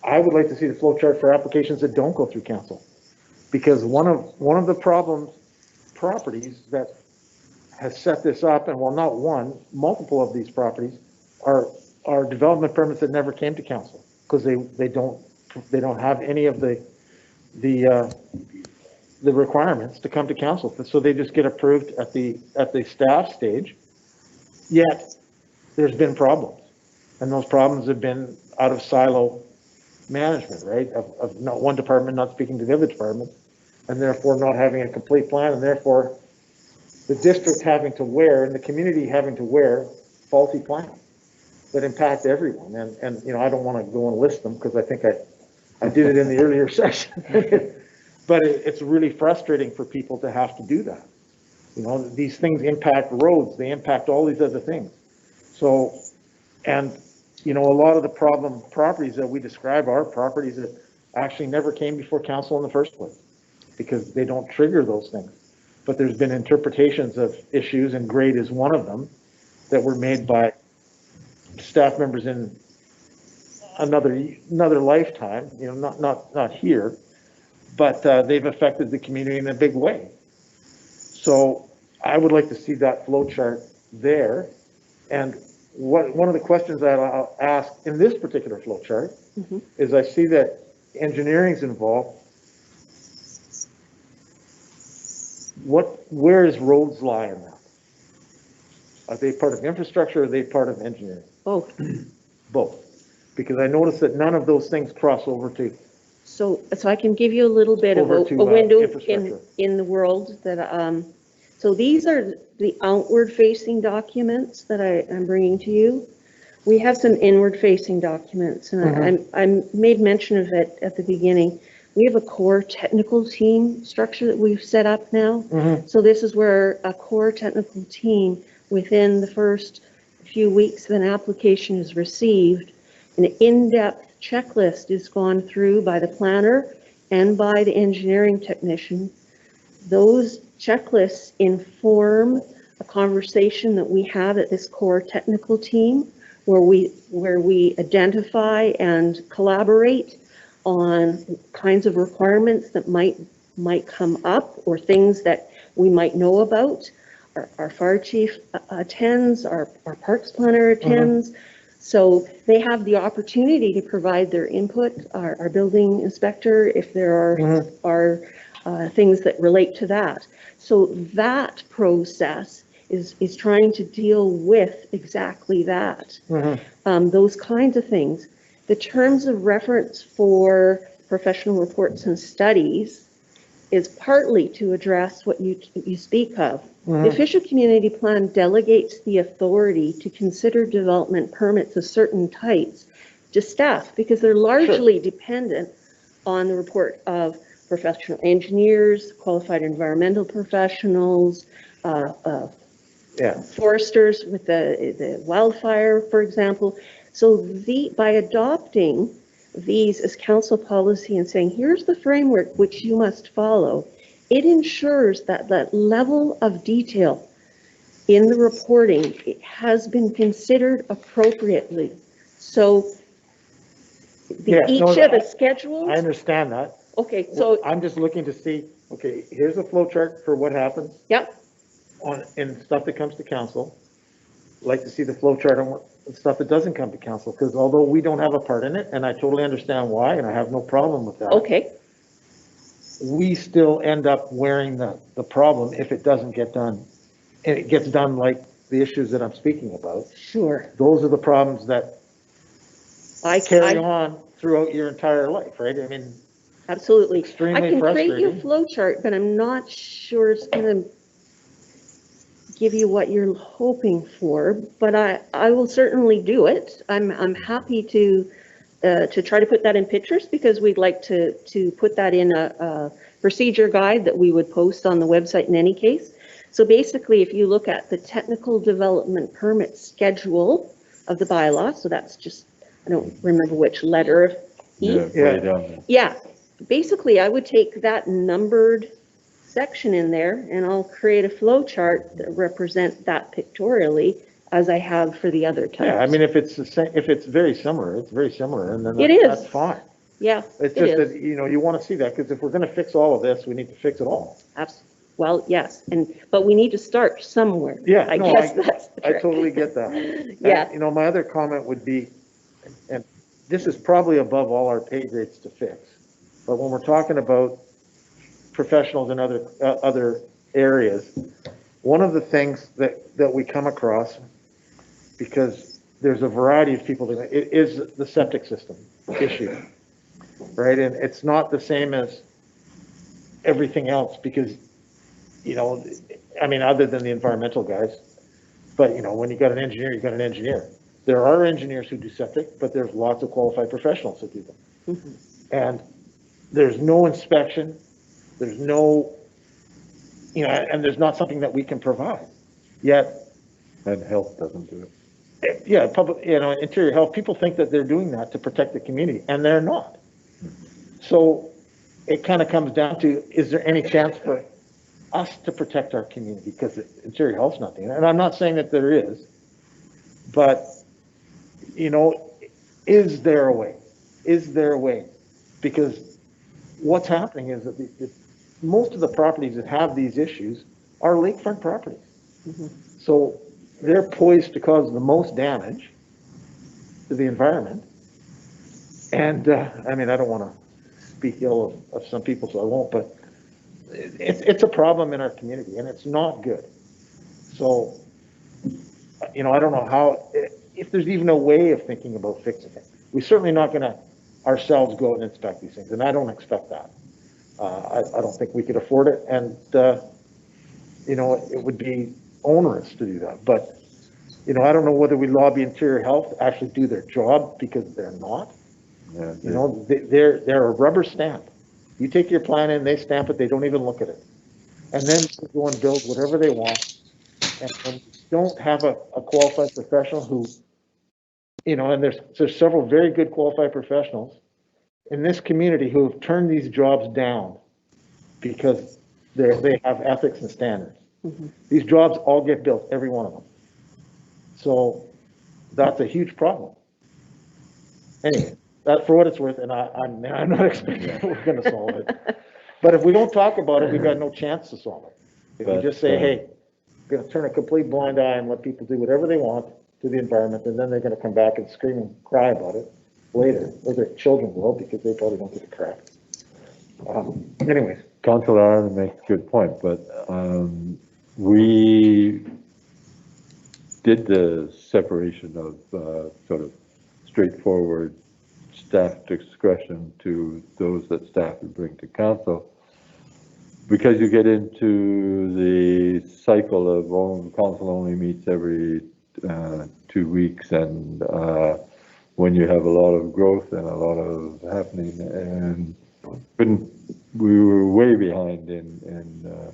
I would like to see the flow chart for applications that don't go through council, because one of the properties that has set this up, and well, not one, multiple of these properties are development permits that never came to council because they don't have any of the requirements to come to council, so they just get approved at the staff stage. Yet there's been problems, and those problems have been out of silo management, right? Of not one department not speaking to the other department, and therefore not having a complete plan, and therefore the district having to wear and the community having to wear faulty plans that impact everyone. And you know, I don't want to go and list them because I think I did it in the earlier session. But it's really frustrating for people to have to do that. You know, these things impact roads, they impact all these other things. So, and you know, a lot of the problem properties that we describe are properties that actually never came before council in the first place because they don't trigger those things. But there's been interpretations of issues, and grade is one of them, that were made by staff members in another lifetime, you know, not here, but they've affected the community in a big way. So I would like to see that flow chart there. And one of the questions that I'll ask in this particular flow chart is, I see that engineering's involved. Where is roads lie in that? Are they part of infrastructure or are they part of engineering? Both. Both. Because I noticed that none of those things cross over to. So I can give you a little bit of a window in the world that, so these are the outward facing documents that I'm bringing to you. We have some inward facing documents, and I made mention of it at the beginning. We have a core technical team structure that we've set up now. So this is where a core technical team, within the first few weeks of an application is received, an in-depth checklist is gone through by the planner and by the engineering technician. Those checklists inform a conversation that we have at this core technical team, where we identify and collaborate on kinds of requirements that might come up, or things that we might know about. Our fire chief attends, our parks planner attends. So they have the opportunity to provide their input, our building inspector, if there are things that relate to that. So that process is trying to deal with exactly that. Those kinds of things. The terms of reference for professional reports and studies is partly to address what you speak of. The official community plan delegates the authority to consider development permits of certain types to staff because they're largely dependent on the report of professional engineers, qualified environmental professionals, foresters with the wildfire, for example. So by adopting these as council policy and saying, here's the framework which you must follow, it ensures that that level of detail in the reporting has been considered appropriately. So each of the schedules. I understand that. Okay, so. I'm just looking to see, okay, here's a flow chart for what happens. Yep. In stuff that comes to council. Like to see the flow chart on stuff that doesn't come to council, because although we don't have a part in it, and I totally understand why, and I have no problem with that. Okay. We still end up wearing the problem if it doesn't get done. And it gets done like the issues that I'm speaking about. Sure. Those are the problems that carry on throughout your entire life, right? I mean, absolutely. Extremely I can frustrating. create you a flow chart, but I'm not sure it's going to give you what you're hoping for, but I will certainly do it. I'm happy to try to put that in pictures because we'd like to put that in a procedure guide that we would post on the website in any case. So basically, if you look at the technical development permit schedule of the bylaw, so that's just, I don't remember which letter. Yeah, basically I would take that numbered section in there and I'll create a flow chart that represents that pictorially as I have for the other types. Yeah, I mean, if it's the same, if it's very similar, it's very similar, and then that's fine. Yeah, it's just that, you know, you want to see that, because if we're going to fix all of this, we need to fix it all. Absolutely. Well, yes, but we need to start somewhere. Yeah, I guess that's the trick. I totally get that. Yeah. And, you know, my other comment would be, and this is probably above all our pay grades to fix, but when we're talking about professionals in other areas, one of the things that we come across, because there's a variety of people, it is the septic system issue, right? And it's not the same as everything else because, you know, I mean, other than the environmental guys, but, you know, when you got an engineer, you got an engineer. There are engineers who do septic, but there's lots of qualified professionals who do them. And there's no inspection, there's no, you know, and there's not something that we can provide yet. And health doesn't do it. Yeah, public, you know, interior health, people think that they're doing that to protect the community, and they're not. So it kind of comes down to, is there any chance for us to protect our community? Because interior health's not doing it. And I'm not saying that there is, but, you know, is there a way? Is there a way? Because what's happening is that most of the properties that have these issues are lakefront properties. So they're poised to cause the most damage to the environment. And I mean, I don't want to speak ill of some people, so I won't, but it's a problem in our community and it's not good. So, you know, I don't know how, if there's even a way of thinking about fixing it. We're certainly not going to ourselves go out and inspect these things, and I don't expect that. I don't think we could afford it, and you know, it would be onerous to do that. But, you know, I don't know whether we lobby interior health to actually do their job, because they're not. Yeah, you know, they're a rubber stamp. You take your plan in, they stamp it, they don't even look at it. And then they go and build whatever they want. And when you don't have a qualified professional who, you know, and there's several very good qualified professionals in this community who have turned these jobs down because they have ethics and standards. These jobs all get built, every one of them. So that's a huge problem. Anyway, that's for what it's worth, and I'm not expecting that we're going to solve it. But if we don't talk about it, we've got no chance to solve it. If we just say, hey, we're going to turn a complete blind eye and let people do whatever they want to the environment, and then they're going to come back and scream and cry about it later, or their children will, because they probably don't give a crap. Anyways. Councillor Arden makes a good point, but we did the separation of sort of straightforward staff discretion to those that staff would bring to council, because you get into the cycle of council only meets every 2 weeks, and when you have a lot of growth and a lot of happening, and we were way behind in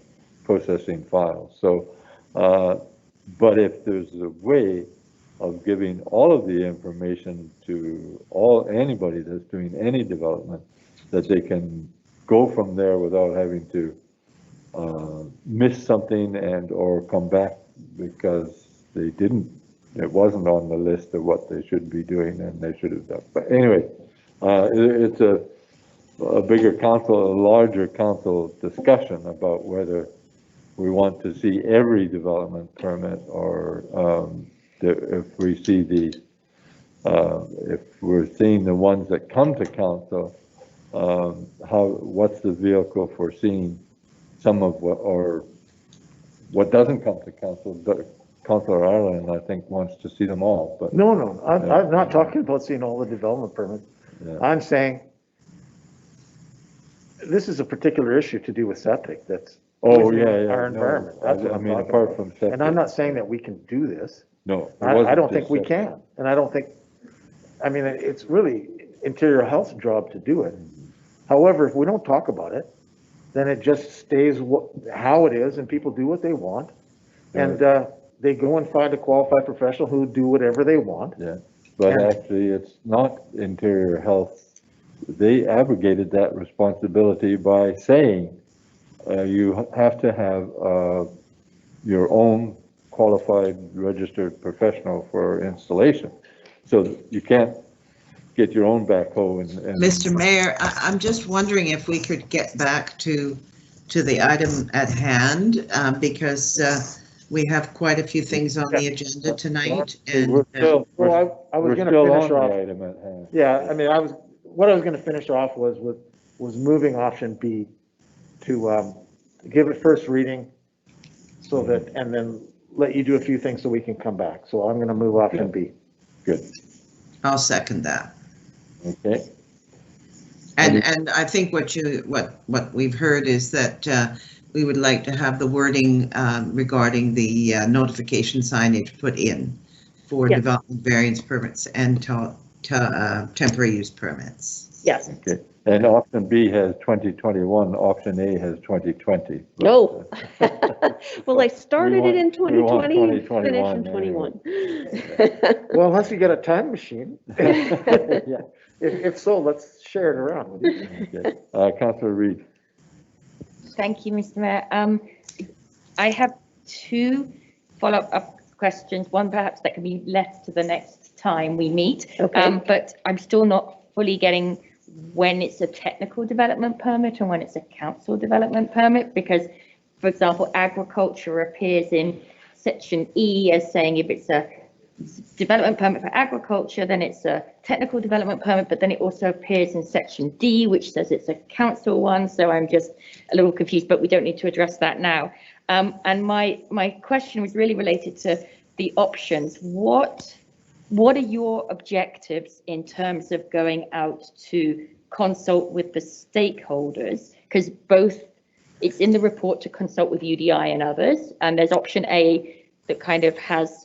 processing files. So, but if there's a way of giving all of the information to anybody that's doing any development, that they can go from there without having to miss something and or come back because it wasn't on the list of what they should be doing and they should have done. But anyway, it's a bigger council, a larger council discussion about whether we want to see every development permit, or if we see if we're seeing the ones that come to council, what's the vehicle for seeing some of what doesn't come to council. Councilor Ireland, I think, wants to see them all, but. No, I'm not talking about seeing all the development permits. Yeah. I'm saying this is a particular issue to do with septic that's. Oh, within yeah, Our environment. That's what I I'm mean, talking apart about. from septic. And I'm not saying that we can do this. No. I don't think we can. And I don't think, I mean, it's really interior health's job to do it. However, if we don't talk about it, then it just stays how it is, and people do what they want. And they go and find a qualified professional who do whatever they want. Yeah, but actually, it's not interior health. They abrogated that responsibility by saying you have to have your own qualified registered professional for installation. So you can't get your own backhoe and. Mr. Mayor, I'm just wondering if we could get back to the item at hand, because we have quite a few things on the agenda tonight, and We're still, Well, I was we're gonna still finish on off. the item at hand. Yeah, I mean, what I was gonna finish off was moving option B to give it first reading, so that, and then let you do a few things so we can come back. So I'm gonna move option B. Good, I'll second that. okay. And I think what we've heard is that we would like to have the wording regarding the notification signage put in for Yes. development variance permits and temporary use permits. Yes. Okay, and option B has 2021, option A has 2020. but, No. Well, I started it in we want 2020 and finished 2021 in 21. Well, unless you get a time machine. Yeah. If so, let's share it around with you. Okay. Councillor Reid. Thank you, Mr. Mayor. I have two follow-up questions, one perhaps that can be left to the next time we meet. Okay. But I'm still not fully getting when it's a technical development permit and when it's a council development permit, because, for example, agriculture appears in section E as saying if it's a development permit for agriculture, then it's a technical development permit, but then it also appears in section D, which says it's a council one. So I'm just a little confused, but we don't need to address that now. And my question was really related to the options. What are your objectives in terms of going out to consult with the stakeholders? Because both, it's in the report to consult with UDI and others, and there's option A that kind of has,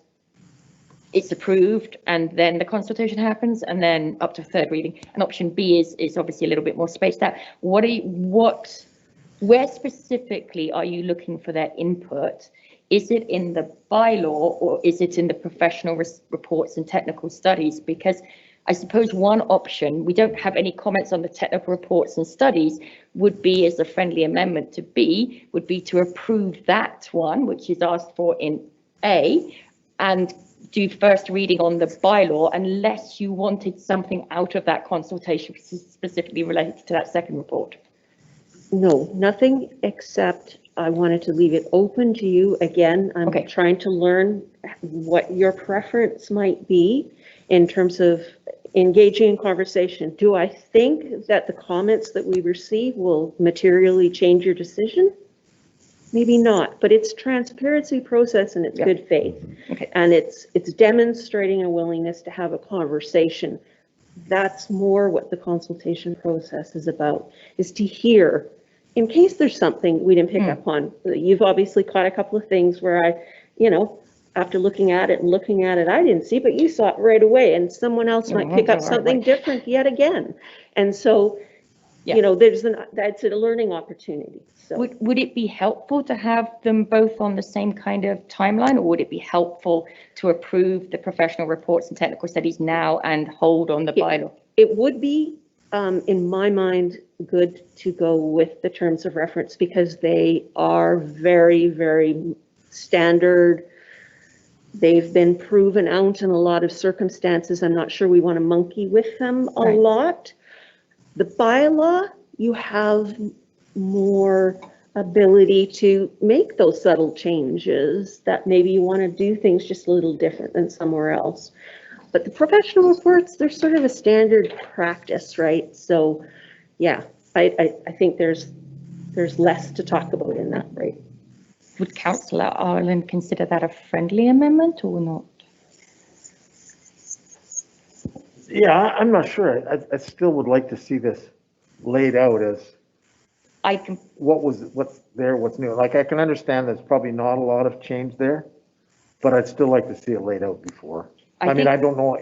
it's approved and then the consultation happens and then up to third reading. And option B is obviously a little bit more spaced out. Where specifically are you looking for their input? Is it in the bylaw or is it in the professional reports and technical studies? Because I suppose one option, we don't have any comments on the technical reports and studies, would be as a friendly amendment to B, would be to approve that one, which is asked for in A, and do first reading on the bylaw unless you wanted something out of that consultation specifically related to that second report. No, nothing except I wanted to leave it open to you. Again, I'm Okay. trying to learn what your preference might be in terms of engaging in conversation. Do I think that the comments that we receive will materially change your decision? maybe not, but it's transparency process and it's Yeah. good faith. Okay. And it's demonstrating a willingness to have a conversation. That's more what the consultation process is about, is to hear, in case there's something we didn't pick up on. You've obviously caught a couple of things where after looking at it, I didn't see, but you saw it right away, and someone else might pick up something different yet again. And so, that's a learning opportunity, so. Would it be helpful to have them both on the same kind of timeline, or would it be helpful to approve the professional reports and technical studies now and hold on the bylaw? It would be, in my mind, good to go with the terms of reference because they are very, very standard. They've been proven out in a lot of circumstances. I'm not sure we want to monkey with them a lot. The bylaw, you have more ability to make those subtle changes that maybe you want to do things just a little different than somewhere else. But the professional reports, they're sort of a standard practice, right? So yeah, I think there's less to talk about in that, right? Would Councillor Ireland consider that a friendly amendment or not? Yeah, I'm not sure. I still would like to see this laid out as I can, what's there, what's new. Like, I can understand there's probably not a lot of change there, but I'd still like to see it laid out before. I mean, I don't know,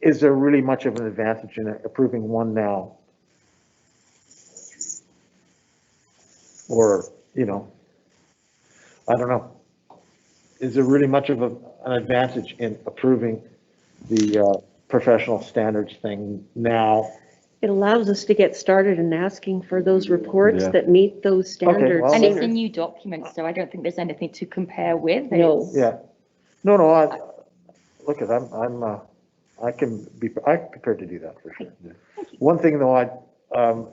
is there really much of an advantage in approving one now? Or, I don't know. Is there really much of an advantage in approving the professional standards thing now? It allows us to get started in asking for those reports that meet those standards. well, and it's a new document, so I don't think there's anything to compare with. No. Yeah. No, look, I'm prepared to do that for sure. Yeah. One thing though,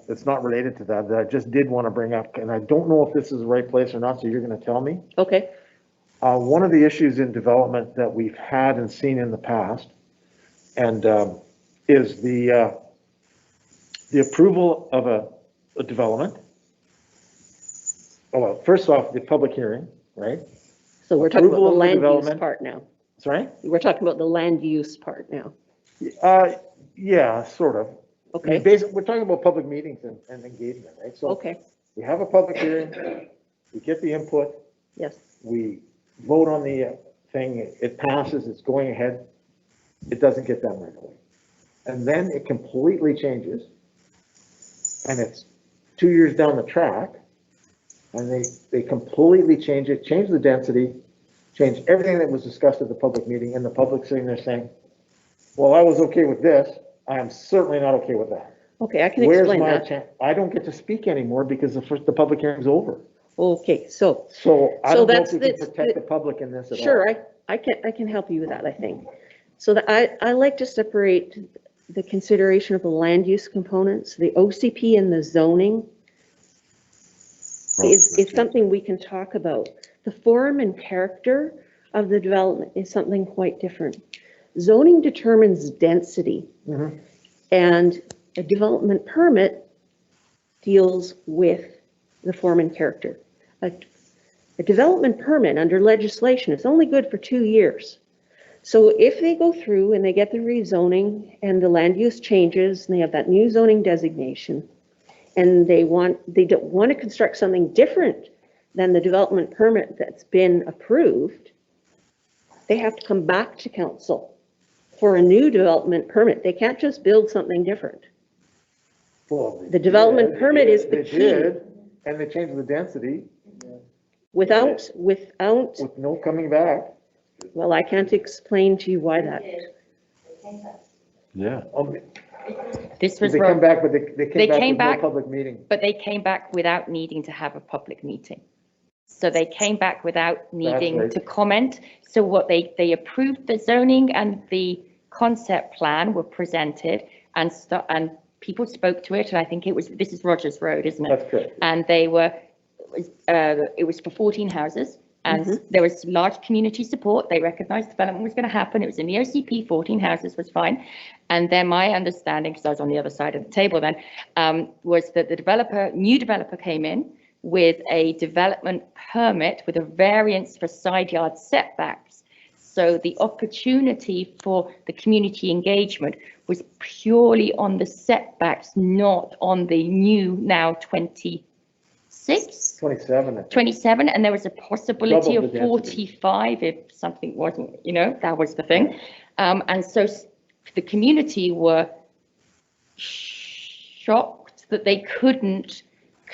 it's not related to that I just did want to bring up, and I don't know if this is the right place or not, so you're going to tell me. Okay. One of the issues in development that we've had and seen in the past, and is the approval of a development. Oh, well, first off, the public hearing, right? So we're talking about Approval the of land use development. part now. Sorry? We're talking about the land use part now. Yeah, sort of. Okay. Basically, we're talking about public meetings and engagement, right? So Okay. we have a public hearing, we get the input, Yes. we vote on the thing, it passes, it's going ahead, it doesn't get done right away. And then it completely changes, and it's 2 years down the track, and they completely change it, change the density, change everything that was discussed at the public meeting, and the public sitting there saying, well, I was okay with this, I am certainly not okay with that. Okay, I can Where's explain my that. chance? I don't get to speak anymore because the public hearing's over. Okay, so So I don't know if we can that's protect the public in this at all. sure, I can help you with that, I think. So that I like to separate the consideration of the land use components, the OCP and the zoning is something we can talk about. The form and character of the development is something quite different. Zoning determines density, and a development permit deals with the form and character. A development permit under legislation is only good for 2 years. So if they go through and they get the rezoning and the land use changes and they have that new zoning designation, and they don't want to construct something different than the development permit that's been approved, they have to come back to council for a new development permit. They can't just build something different. Well, The development permit is the they key. did, and they changed the density Without, with no coming back. well, I can't explain to you why that. Yeah. This was, They come back, but they They came came back back- with no public meeting. but they came back without needing to have a public meeting. So they came back without needing right. to comment. So what they approved the zoning and the concept plan were presented and people spoke to it. And I think this is Rogers Road, isn't it? That's correct. And it was for 14 houses. And there was large community support. They recognized development was going to happen. It was in the OCP, 14 houses was fine. And then my understanding, because I was on the other side of the table then, was that the new developer came in with a development permit with a variance for side yard setbacks. So the opportunity for the community engagement was purely on the setbacks, not on the new now 26, 27, and there was a possibility Double of the density. 45 if something wasn't, that was the thing. And so the community were shocked that they couldn't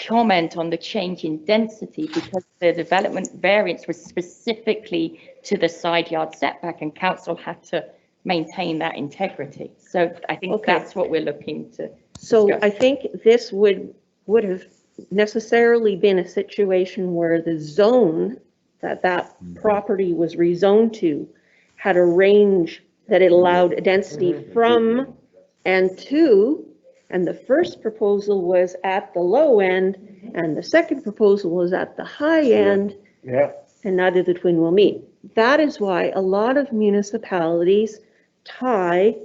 comment on the change in density because the development variance was specifically to the side yard setback, and council had to maintain that integrity. So I think Okay. that's what we're looking to So discuss. I think this would have necessarily been a situation where the zone that property was rezoned to had a range that it allowed a density from and to, and the first proposal was at the low end, and the second proposal was at the high end, Yeah. and neither the twin will meet. That is why a lot of municipalities tie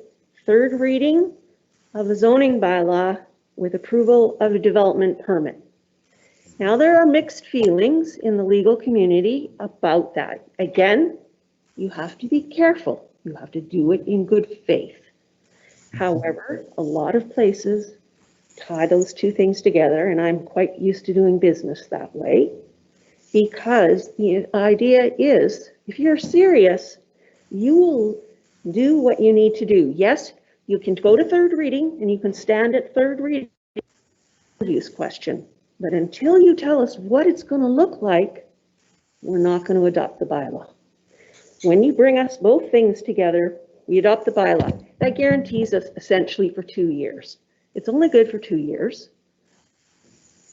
third reading of a zoning bylaw with approval of a development permit. Now, there are mixed feelings in the legal community about that. Again, you have to be careful. You have to do it in good faith. However, a lot of places tie those two things together, and I'm quite used to doing business that way, because the idea is, if you're serious, you will do what you need to do. Yes, you can go to third reading and you can stand at third reading use question, but until you tell us what it's going to look like, we're not going to adopt the bylaw. When you bring us both things together, we adopt the bylaw. That guarantees us essentially for 2 years. It's only good for 2 years.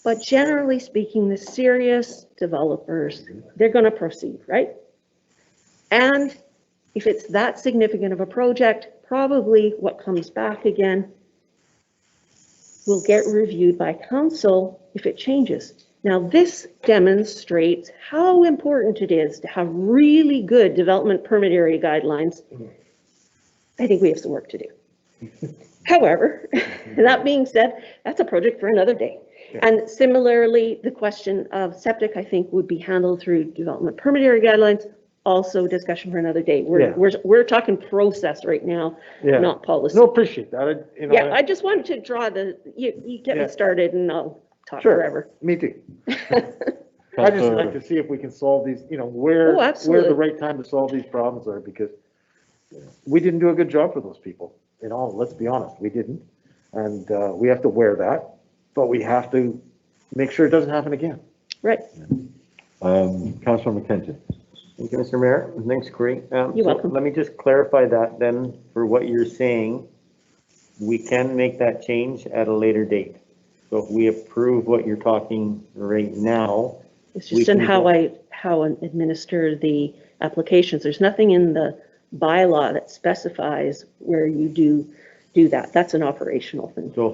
But generally speaking, the serious developers, they're going to proceed, right? And if it's that significant of a project, probably what comes back again will get reviewed by council if it changes. Now, this demonstrates how important it is to have really good development permit area guidelines. I think we have some work to do. However, that being said, that's a project for another day. And similarly, the question of septic, I think, would be handled through development permit area guidelines, also discussion for another day. We're talking process right now, Yeah. not policy. No, appreciate that. Yeah, I just wanted to draw you get me started and I'll talk Sure. forever. Me too. I just like to see if we can solve these, where absolutely. the right time to solve these problems are, because we didn't do a good job for those people. Let's be honest, we didn't. And we have to wear that, but we have to make sure it doesn't happen again. Right. Councilor McKenzie. Thank you, Mr. Mayor. Thanks, Corey. You're welcome. Let me just clarify that then for what you're saying. We can make that change at a later date. So if we approve what you're talking right now. It's just in how I administer the applications. There's nothing in the bylaw that specifies where you do that. That's an operational thing. So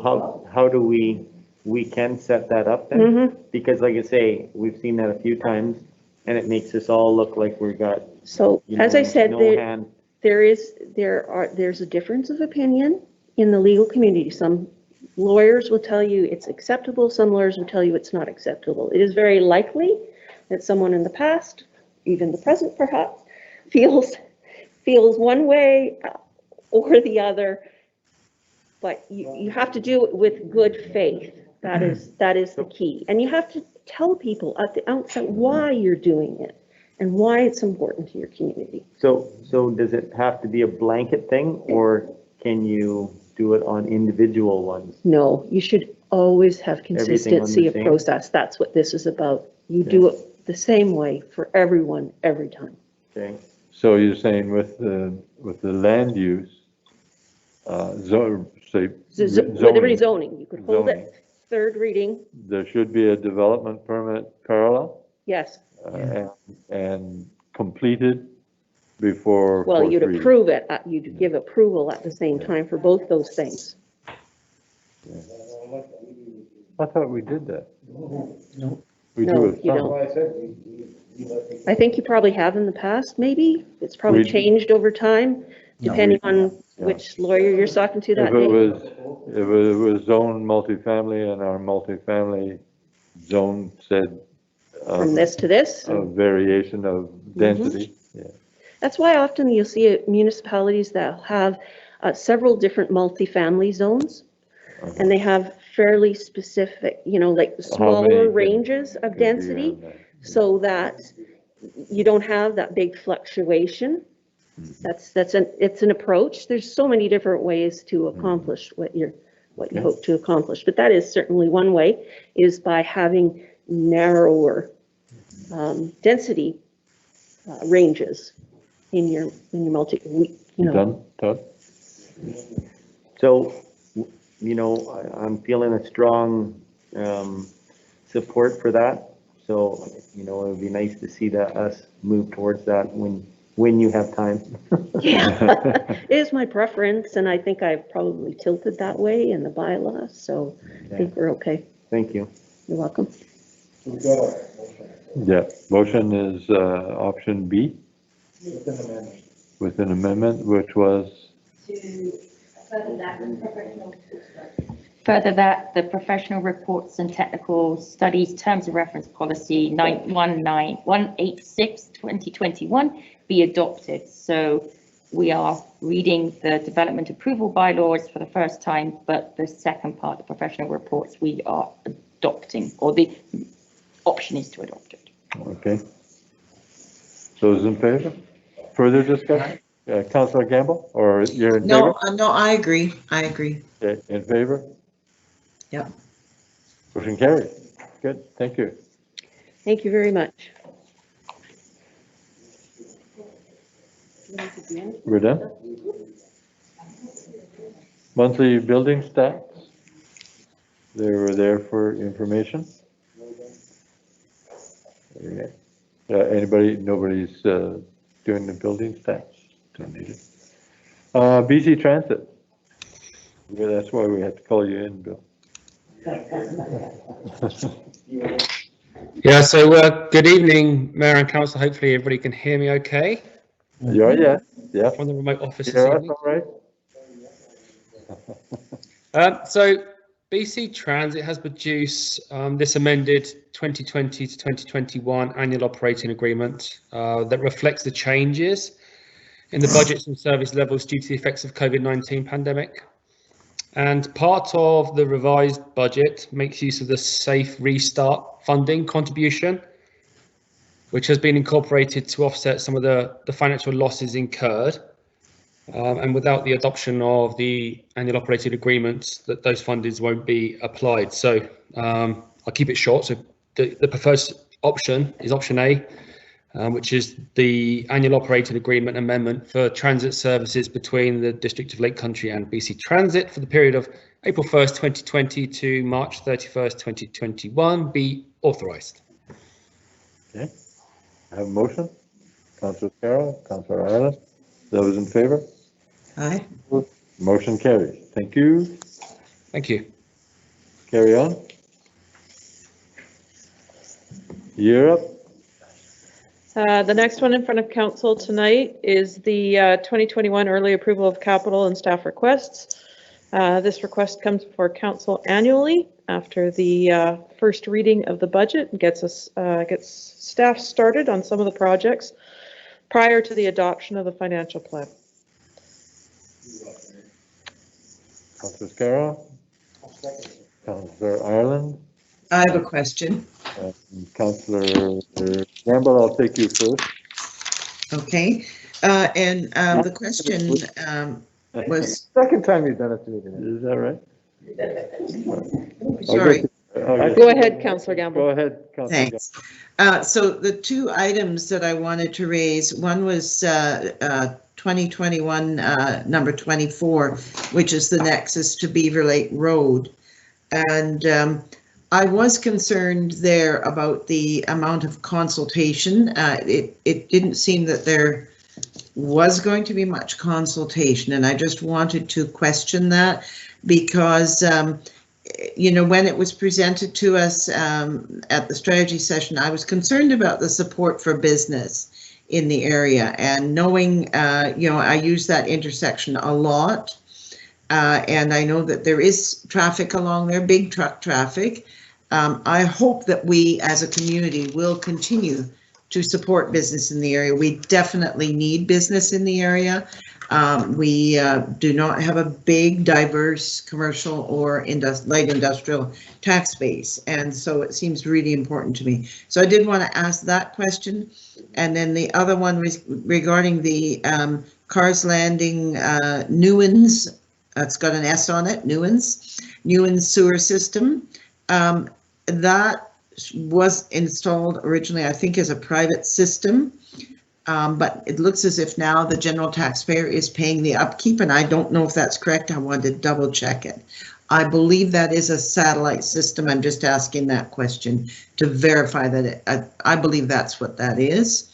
how do we can set that up then? Because like I say, we've seen that a few times and it makes us all look like we've got. So as I said, hand. there's a difference of opinion in the legal community. Some lawyers will tell you it's acceptable. Some lawyers will tell you it's not acceptable. It is very likely that someone in the past, even the present perhaps, feels one way or the other, but you have to do it with good faith. That is the key. And you have to tell people at the outset why you're doing it and why it's important to your community. So does it have to be a blanket thing, or can you do it on individual ones? No, you should always have consistency of process. That's what this is about. You do it the same way for everyone, every time. Okay. So you're saying with the land use, Liberty zoning, you could hold zoning. it third reading, There should be a development permit, Carla, yes. and completed before. Well, you'd fourth reading. approve it, you'd give approval at the same time for both those things. I thought we did that. No. We No, do it you some. don't. I think you probably have in the past, maybe. It's probably We- changed over time, depending on which lawyer you're talking to that If it day. was zoned multifamily and our multifamily zone said. From this to this. A variation of density, yeah. That's why often you'll see municipalities that have several different multifamily zones, and they have fairly specific, you know, like smaller ranges of density, so that you don't have that big fluctuation. It's an approach. There's so many different ways to accomplish what you hope to accomplish, but that is certainly one way, is by having narrower density ranges in your multi, you know. Done, Todd? So, you know, I'm feeling a strong support for that. So, you know, it would be nice to see that us move towards that when you have time. Yeah, it is my preference, and I think I've probably tilted that way in the bylaws, so I think we're okay. Thank you. You're welcome. Yeah, motion is option B. With an amendment, which was? Further that the professional reports and technical studies terms of reference policy 186/2021 be adopted. So we are reading the development approval bylaws for the first time, but the second part, the professional reports, we are adopting, or the option is to adopt it. Okay. Those in favor? Further discussion? Councillor Gamble, or you're in favor? No, I agree. Okay, In favor? Yep. Motion carried. Good, thank you. Thank you very much. We're done? Monthly building stats? They were there for information. Okay. Nobody's doing the building stats. Don't need it. BC Transit. Yeah, that's why we had to call you in, Bill. Yeah, so good evening, Mayor and Council. Hopefully everybody can hear me okay. Yeah. From the remote office this Yeah, evening. all right. So BC Transit has produced this amended 2020 to 2021 annual operating agreement that reflects the changes in the budgets and service levels due to the effects of COVID-19 pandemic. And part of the revised budget makes use of the Safe Restart funding contribution, which has been incorporated to offset some of the financial losses incurred. And without the adoption of the annual operating agreements, that those fundings won't be applied. So I'll keep it short. So the preferred option is option A, which is the annual operating agreement amendment for transit services between the District of Lake Country and BC Transit for the period of April 1st, 2020 to March 31st, 2021 be authorised. Okay. I have a motion. Councillor Carroll, Councillor Ireland. Those in favour? Aye. Motion carries. Thank you. Thank you. Carry on. Europe. The next one in front of council tonight is the 2021 early approval of capital and staff requests. This request comes before council annually after the first reading of the budget and gets staff started on some of the projects prior to the adoption of the financial plan. Councillor Carroll. Councillor Ireland. I have a question. Councillor Gamble, I'll take you first. Okay, and the question was. Second time you've done it to me today. Is that right? Sorry. Go ahead, Councillor Gamble. Go ahead, Councillor Gamble. Thanks. So the two items that I wanted to raise, one was 2021 number 24, which is the nexus to Beaver Lake Road. And I was concerned there about the amount of consultation. It didn't seem that there was going to be much consultation, and I just wanted to question that because, you know, when it was presented to us at the strategy session, I was concerned about the support for business in the area, and knowing, you know, I use that intersection a lot, and I know that there is traffic along there, big truck traffic. I hope that we as a community will continue to support business in the area. We definitely need business in the area. We do not have a big, diverse commercial or light industrial tax base, and so it seems really important to me. So I did want to ask that question, and then the other one was regarding the Cars Landing Newens. It's got an S on it, Newens sewer system. That was installed originally, I think, as a private system. But it looks as if now the general taxpayer is paying the upkeep, and I don't know if that's correct. I wanted to double check it. I believe that is a satellite system. I'm just asking that question to verify that I believe that's what that is.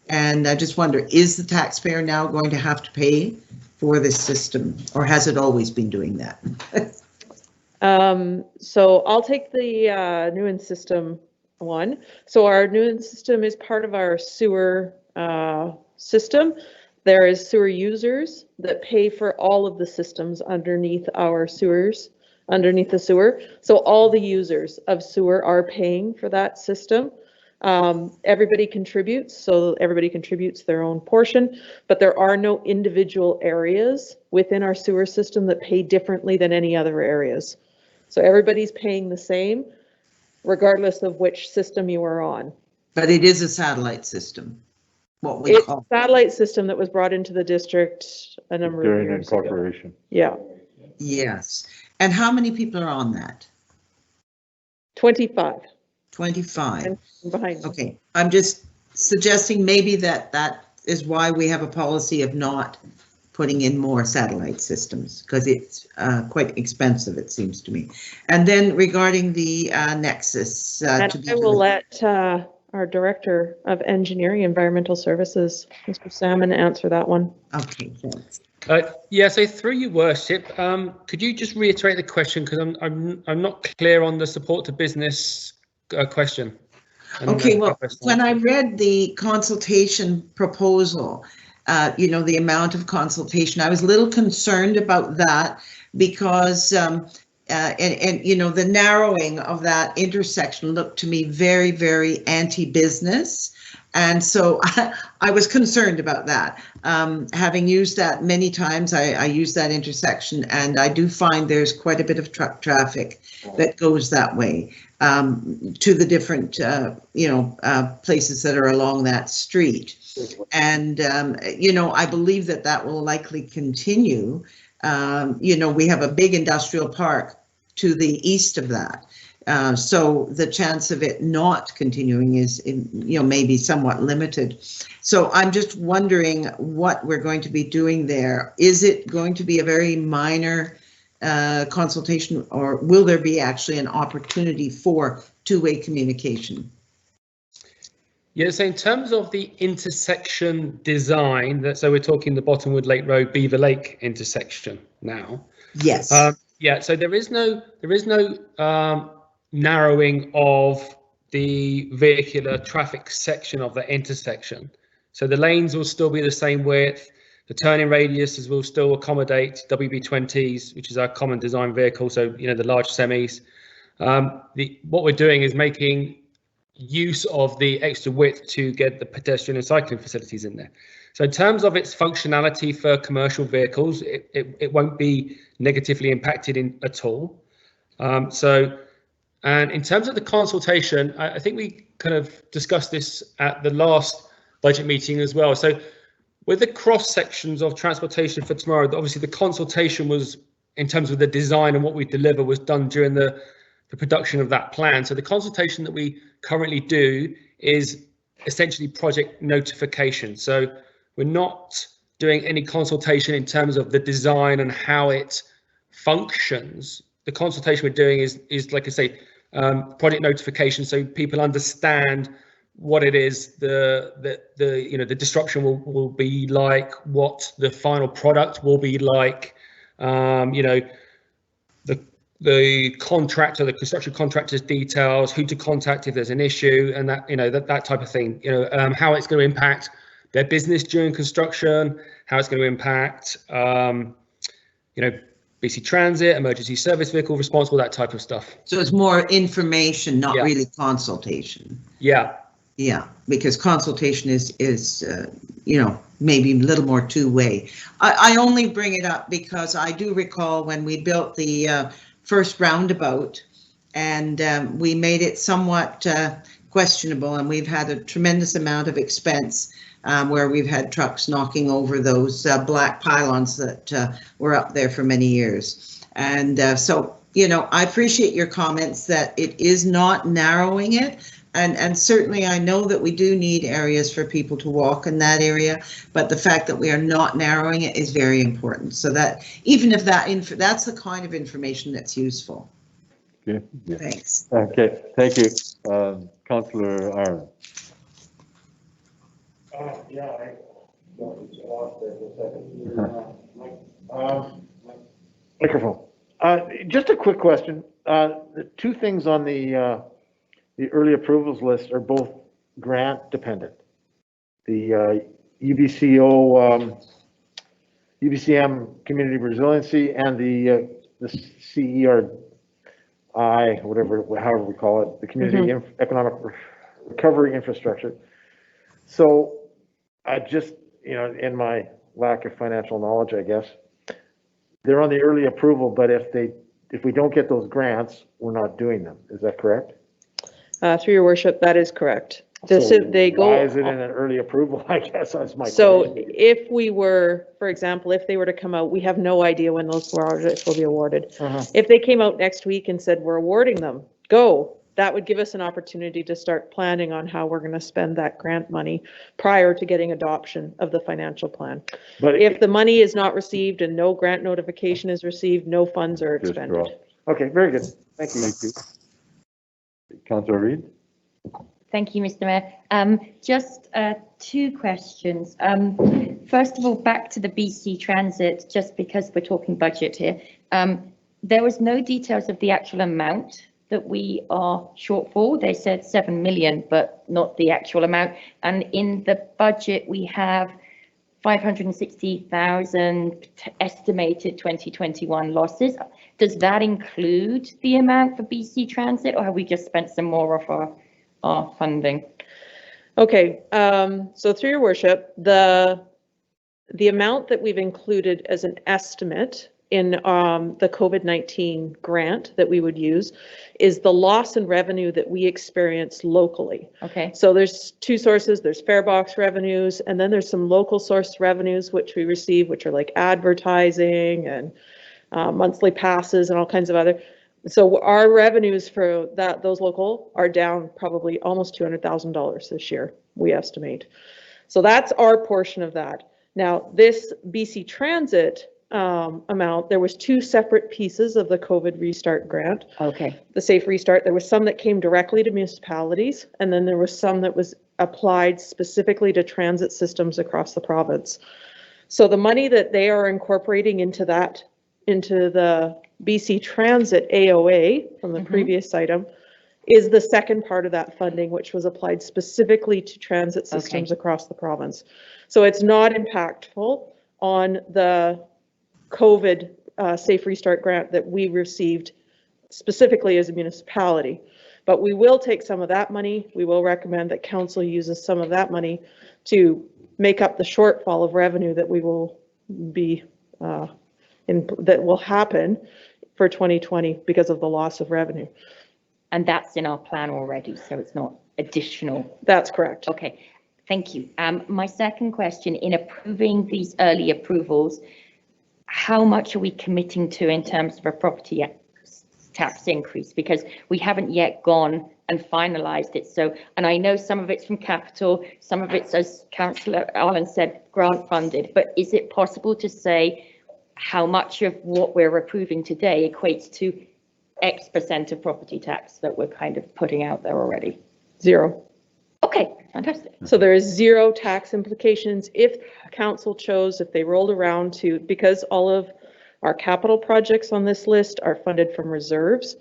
And I just wonder, is the taxpayer now going to have to pay for this system, or has it always been doing that? So I'll take the Newens system one. So our Newens system is part of our sewer system. There is sewer users that pay for all of the systems underneath our sewers, underneath the sewer. So all the users of sewer are paying for that system. Everybody contributes, so everybody contributes their own portion, but there are no individual areas within our sewer system that pay differently than any other areas. So everybody's paying the same, regardless of which system you are on. But it is a satellite system. What we It's call a satellite system that was brought into the district a number of During years ago. incorporation. Yeah, yes. And how many people are on that? 25. 25. And behind. Okay, I'm just suggesting maybe that is why we have a policy of not putting in more satellite systems, because it's quite expensive, it seems to me. And then regarding the Nexus. And I will let our Director of Engineering Environmental Services, Mr. Salmon, answer that one. Okay, thanks. Yeah, so through your worship, could you just reiterate the question, because I'm not clear on the support to business question. Okay, well, when I read the consultation proposal, you know, the amount of consultation, I was a little concerned about that because, and you know, the narrowing of that intersection looked to me very, very anti-business. And so I was concerned about that. Having used that many times, I use that intersection, and I do find there's quite a bit of truck traffic that goes that way to the different, you know, places that are along that street. And, you know, I believe that that will likely continue. You know, we have a big industrial park to the east of that. So the chance of it not continuing is, you know, maybe somewhat limited. So I'm just wondering what we're going to be doing there. Is it going to be a very minor consultation, or will there be actually an opportunity for two-way communication? Yeah, so in terms of the intersection design, so we're talking the Bottomwood Lake Road Beaver Lake intersection now. Yes. Yeah, so there is no narrowing of the vehicular traffic section of the intersection. So the lanes will still be the same width. The turning radiuses will still accommodate WB20s, which is our common design vehicle. So, you know, the large semis. What we're doing is making use of the extra width to get the pedestrian and cycling facilities in there. So in terms of its functionality for commercial vehicles, it won't be negatively impacted at all. And in terms of the consultation, I think we kind of discussed this at the last budget meeting as well. So with the cross sections of transportation for tomorrow, obviously the consultation was, in terms of the design and what we deliver, was done during the production of that plan. So the consultation that we currently do is essentially project notification. So we're not doing any consultation in terms of the design and how it functions. The consultation we're doing is like I say, project notification, so people understand what it is, the you know, the disruption will be like, what the final product will be like, you know, the contractor, the construction contractor's details, who to contact if there's an issue, and that, you know, that type of thing, you know, how it's going to impact their business during construction, how it's going to impact, you know, BC Transit, emergency service vehicle responsible, that type of stuff. So it's more information, not Yeah. really consultation. Yeah. Yeah, because consultation is maybe a little more two-way. I only bring it up because I do recall when we built the first roundabout, and we made it somewhat questionable, and we've had a tremendous amount of expense where we've had trucks knocking over those black pylons that were up there for many years. And so, I appreciate your comments that it is not narrowing it. And certainly I know that we do need areas for people to walk in that area, but the fact that we are not narrowing it is very important. So that even if that's the kind of information that's useful. Okay. Yeah. Thanks. Okay, thank you. Councillor Ireland. Yeah, I lost there for a second. Microphone. Just a quick question. The two things on the early approvals list are both grant dependent. The UBCM Community Resiliency and the CERI, however we call it, the Community Economic Recovery Infrastructure. So I just, in my lack of financial knowledge, I guess, they're on the early approval, but if we don't get those grants, we're not doing them. Is that correct? Through your worship, that is correct. Why is it in an early approval? I guess that's my question. So if we were, for example, if they were to come out, we have no idea when those projects will be awarded. If they came out next week and said, we're awarding them, go, that would give us an opportunity to start planning on how we're going to spend that grant money prior to getting adoption of the financial plan. But if the money is not received and no grant notification is received, no funds are expended. Okay, very good. Thank you. Thank you. Councillor Reid. Thank you, Mr. Mayor. Just two questions. First of all, back to the BC Transit, just because we're talking budget here. There was no details of the actual amount that we are short for. They said 7 million, but not the actual amount. And in the budget, we have 560,000 estimated 2021 losses. Does that include the amount for BC Transit, or have we just spent some more of our funding? Okay, so through your worship, the amount that we've included as an estimate in the COVID-19 grant that we would use is the loss in revenue that we experience locally. Okay. So there's two sources, there's fare box revenues, and then there's some local source revenues which we receive, which are like advertising and monthly passes and all kinds of other. So our revenues for those local are down probably almost $200,000 this year, we estimate. So that's our portion of that. Now this BC Transit amount, there was two separate pieces of the COVID restart grant. Okay. The safe restart, there was some that came directly to municipalities, and then there was some that was applied specifically to transit systems across the province. So the money that they are incorporating into the BC Transit AOA from the previous item is the second part of that funding, which was applied specifically to transit systems across the province. So it's not impactful on the COVID Safe Restart grant that we received specifically as a municipality. But we will take some of that money. We will recommend that council uses some of that money to make up the shortfall of revenue that we will be that will happen for 2020 because of the loss of revenue. And that's in our plan already, so it's not additional. That's correct. Okay, thank you. My second question, in approving these early approvals, how much are we committing to in terms of a property tax increase? Because we haven't yet gone and finalized it. So, and I know some of it's from capital, some of it's, as Councillor Allen said, grant funded, but is it possible to say how much of what we're approving today equates to X% of property tax that we're kind of putting out there already? Zero. Okay, fantastic. So there is zero tax implications if council chose, if they rolled around to, because all of our capital projects on this list are funded from reserves.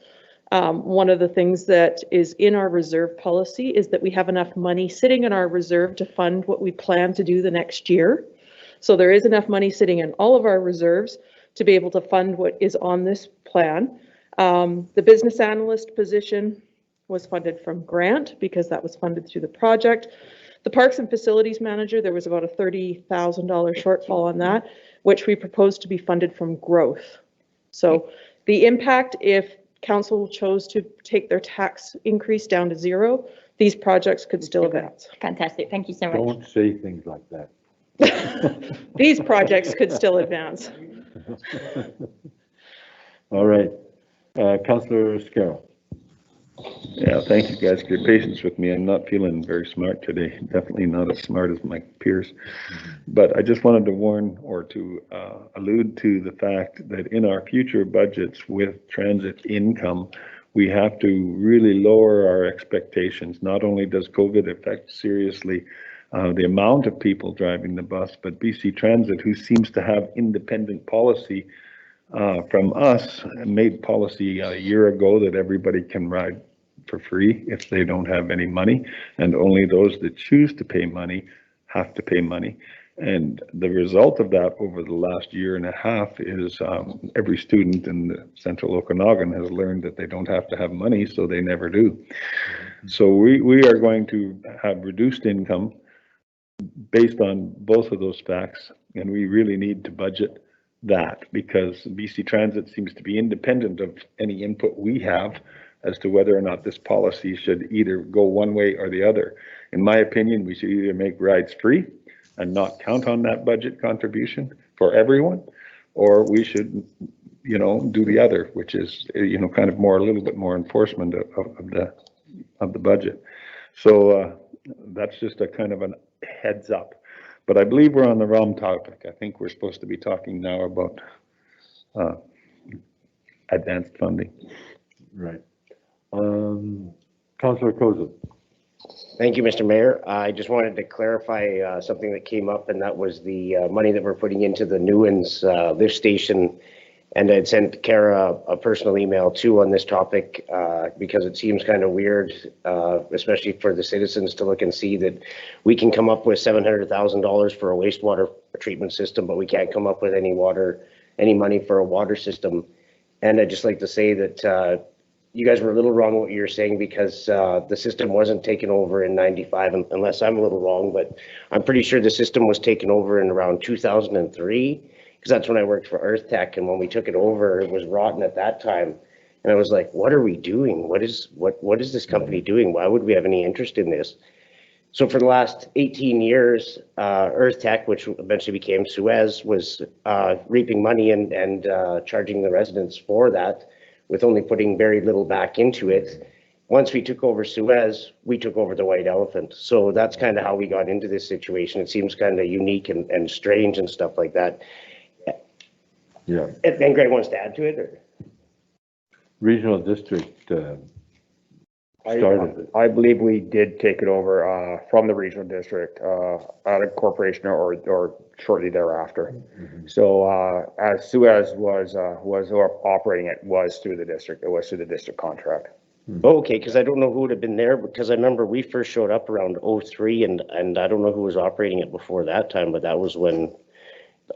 One of the things that is in our reserve policy is that we have enough money sitting in our reserve to fund what we plan to do the next year. So there is enough money sitting in all of our reserves to be able to fund what is on this plan. The business analyst position was funded from grant because that was funded through the project. The parks and facilities manager, there was about a $30,000 shortfall on that, which we proposed to be funded from growth. So the impact, if council chose to take their tax increase down to 0, these projects could still advance. Fantastic. Thank you so much. Don't say things like that. These projects could still advance. All right, Councillor Scarrow. Yeah, thank you guys for your patience with me. I'm not feeling very smart today. Definitely not as smart as my peers. But I just wanted to warn or to allude to the fact that in our future budgets with transit income, we have to really lower our expectations. Not only does COVID affect seriously the amount of people driving the bus, but BC Transit, who seems to have independent policy from us, made policy a year ago that everybody can ride for free if they don't have any money, and only those that choose to pay money have to pay money. And the result of that over the last year and a half is every student in the central Okanagan has learned that they don't have to have money, so they never do. So we are going to have reduced income based on both of those facts, and we really need to budget that because BC Transit seems to be independent of any input we have as to whether or not this policy should either go one way or the other. In my opinion, we should either make rides free and not count on that budget contribution for everyone, or we should, you know, do the other, which is, you know, kind of more, a little bit more enforcement of the budget. So that's just a kind of a heads up. But I believe we're on the wrong topic. I think we're supposed to be talking now about advanced funding. Right. Councillor Koza. Thank you, Mr. Mayor. I just wanted to clarify something that came up, and that was the money that we're putting into the Newlands lift station. And I'd sent Kara a personal email too on this topic because it seems kind of weird, especially for the citizens to look and see that we can come up with $700,000 for a wastewater treatment system, but we can't come up with any money for a water system. And I'd just like to say that you guys were a little wrong what you were saying because the system wasn't taken over in '95, unless I'm a little wrong, but I'm pretty sure the system was taken over in around 2003. Because that's when I worked for Earth Tech, and when we took it over, it was rotten at that time. And I was like, what are we doing? What is this company doing? Why would we have any interest in this? So for the last 18 years, Earth Tech, which eventually became Suez, was reaping money and charging the residents for that, with only putting very little back into it. Once we took over Suez, we took over the White Elephant. So that's kind of how we got into this situation. It seems kind of unique and strange and stuff like that. Yeah. And Greg wants to add to it, or? Regional district started it. I believe we did take it over from the regional district out of corporation or shortly thereafter. So as Suez was operating, it was through the district. It was through the district contract. Oh, okay, because I don't know who would have been there, because I remember we first showed up around '03, and I don't know who was operating it before that time, but that was when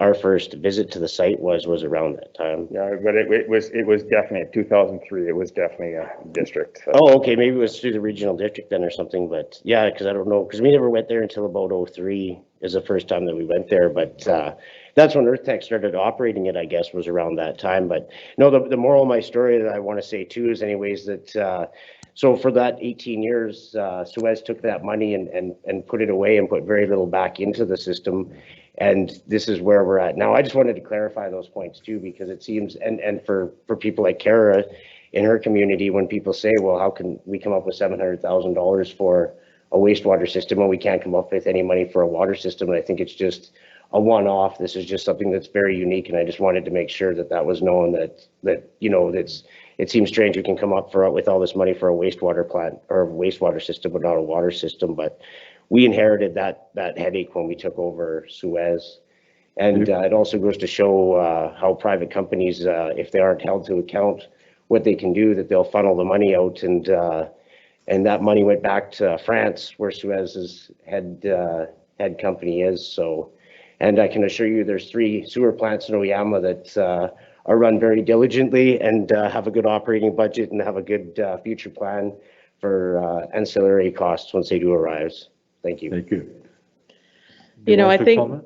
our first visit to the site was around that time. Yeah, but it was definitely 2003. It was definitely a district. So. Oh, okay, maybe it was through the regional district then or something, but yeah, because I don't know, because we never went there until about '03 is the first time that we went there, but that's when Earth Tech started operating it, I guess, was around that time. But no, the moral of my story that I want to say too is anyways that so for that 18 years, Suez took that money and put it away and put very little back into the system. And this is where we're at now. I just wanted to clarify those points too, because it seems, and for people like Kara in her community, when people say, well, how can we come up with $700,000 for a wastewater system when we can't come up with any money for a water system? And I think it's just a one-off. This is just something that's very unique. And I just wanted to make sure that that was known, that you know, it seems strange we can come up with all this money for a wastewater plant or a wastewater system, but not a water system. But we inherited that headache when we took over Suez. And it also goes to show how private companies, if they aren't held to account what they can do, that they'll funnel the money out. And that money went back to France, where Suez's head company is. So, And I can assure you there's 3 sewer plants in Oyama that are run very diligently and have a good operating budget and have a good future plan for ancillary costs once they do arise. Thank you. Thank you. You know, I want to think comment?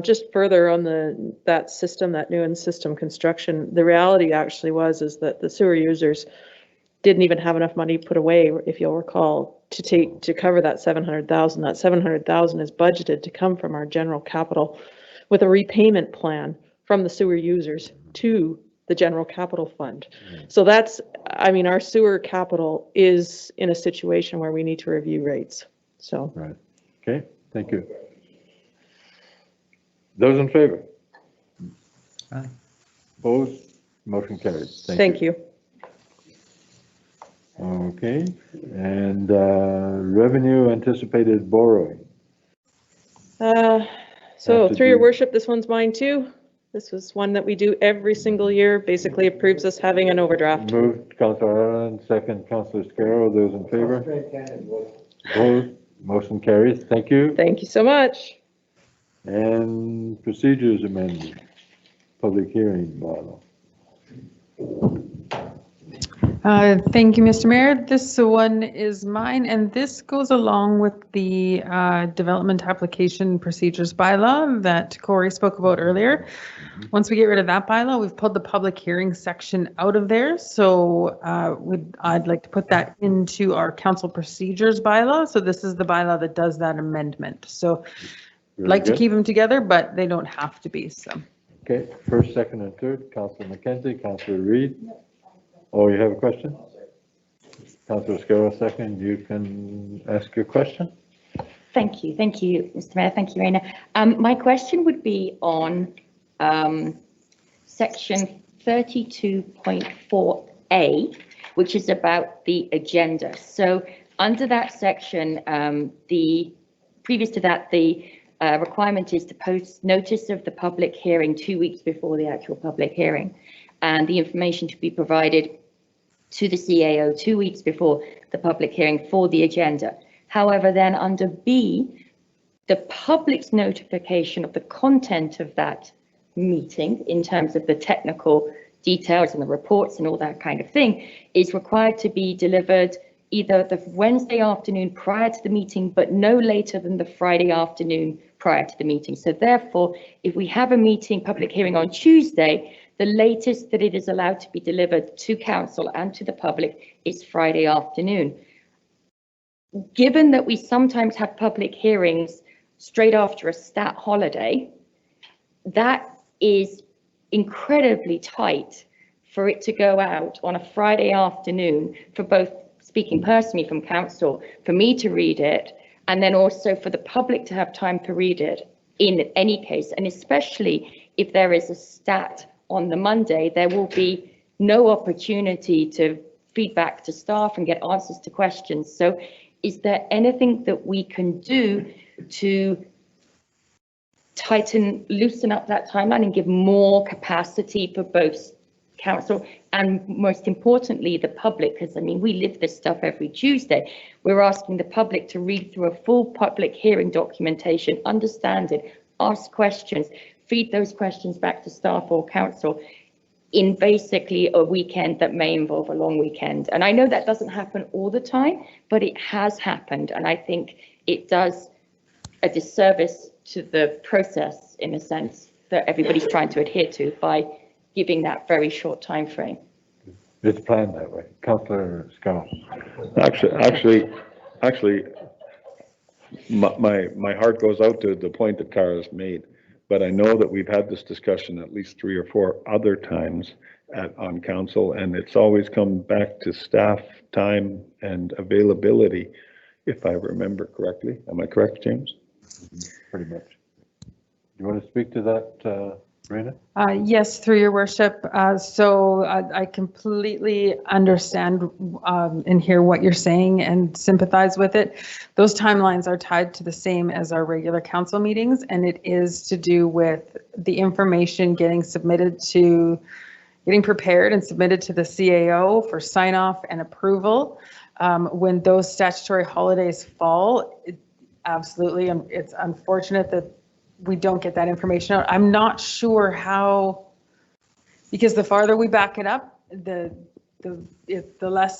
just further on that system, that new system construction, the reality actually is that the sewer users didn't even have enough money put away, if you'll recall, to cover that 700,000. That 700,000 is budgeted to come from our general capital with a repayment plan from the sewer users to the general capital fund. So that's, I mean, our sewer capital is in a situation where we need to review rates. So. Right. Okay, thank you. Those in favor? Aye. Opposed? Motion carried. Thank you. Okay, and revenue anticipated borrowing. So through your worship, this one's mine too. This was one that we do every single year, basically approves us having an overdraft. Moved, Councillor Ireland, second, Councillor Scarrow. Those in favor? Opposed? Motion carries. Thank you. Thank you so much. And procedures amendment, public hearing bylaw. Thank you, Mr. Mayor. This one is mine, and this goes along with the development application procedures bylaw that Corey spoke about earlier. Once we get rid of that bylaw, we've pulled the public hearing section out of there. So I'd like to put that into our council procedures bylaw. So this is the bylaw that does that amendment. So I'd like to keep them together, but they don't have to be. So. Okay, first, second, and third, Councillor McKenzie, Councillor Reid. Oh, you have a question? Councillor Scarrow, second, you can ask your question. Thank you, Mr. Mayor. Thank you, Raina. My question would be on section 32.4A, which is about the agenda. So under that section, previous to that, the requirement is to post notice of the public hearing 2 weeks before the actual public hearing, and the information to be provided to the CAO 2 weeks before the public hearing for the agenda. However, then under B, the public's notification of the content of that meeting in terms of the technical details and the reports and all that kind of thing is required to be delivered either the Wednesday afternoon prior to the meeting, but no later than the Friday afternoon prior to the meeting. So therefore, if we have a meeting, public hearing on Tuesday, the latest that it is allowed to be delivered to council and to the public is Friday afternoon. Given that we sometimes have public hearings straight after a stat holiday, that is incredibly tight for it to go out on a Friday afternoon for both, speaking personally from council, for me to read it, and then also for the public to have time to read it in any case, and especially if there is a stat on the Monday, there will be no opportunity to feedback to staff and get answers to questions. So is there anything that we can do to loosen up that timeline and give more capacity for both council and, most importantly, the public? Because I mean, we live this stuff every Tuesday. We're asking the public to read through a full public hearing documentation, understand it, ask questions, feed those questions back to staff or council in basically a weekend that may involve a long weekend. And I know that doesn't happen all the time, but it has happened. And I think it does a disservice to the process in a sense that everybody's trying to adhere to by giving that very short time frame. It's planned that way. Councillor Scarrow. Actually, my heart goes out to the point that Kara's made. But I know that we've had this discussion at least 3 or 4 other times on council, and it's always come back to staff time and availability, if I remember correctly. Am I correct, James? Pretty much. You want to speak to that, Raina? Yes, through your worship. So I completely understand and hear what you're saying and sympathize with it. Those timelines are tied to the same as our regular council meetings, and it is to do with the information getting prepared and submitted to the CAO for sign off and approval. When those statutory holidays fall, absolutely, it's unfortunate that we don't get that information out. I'm not sure how, because the farther we back it up, the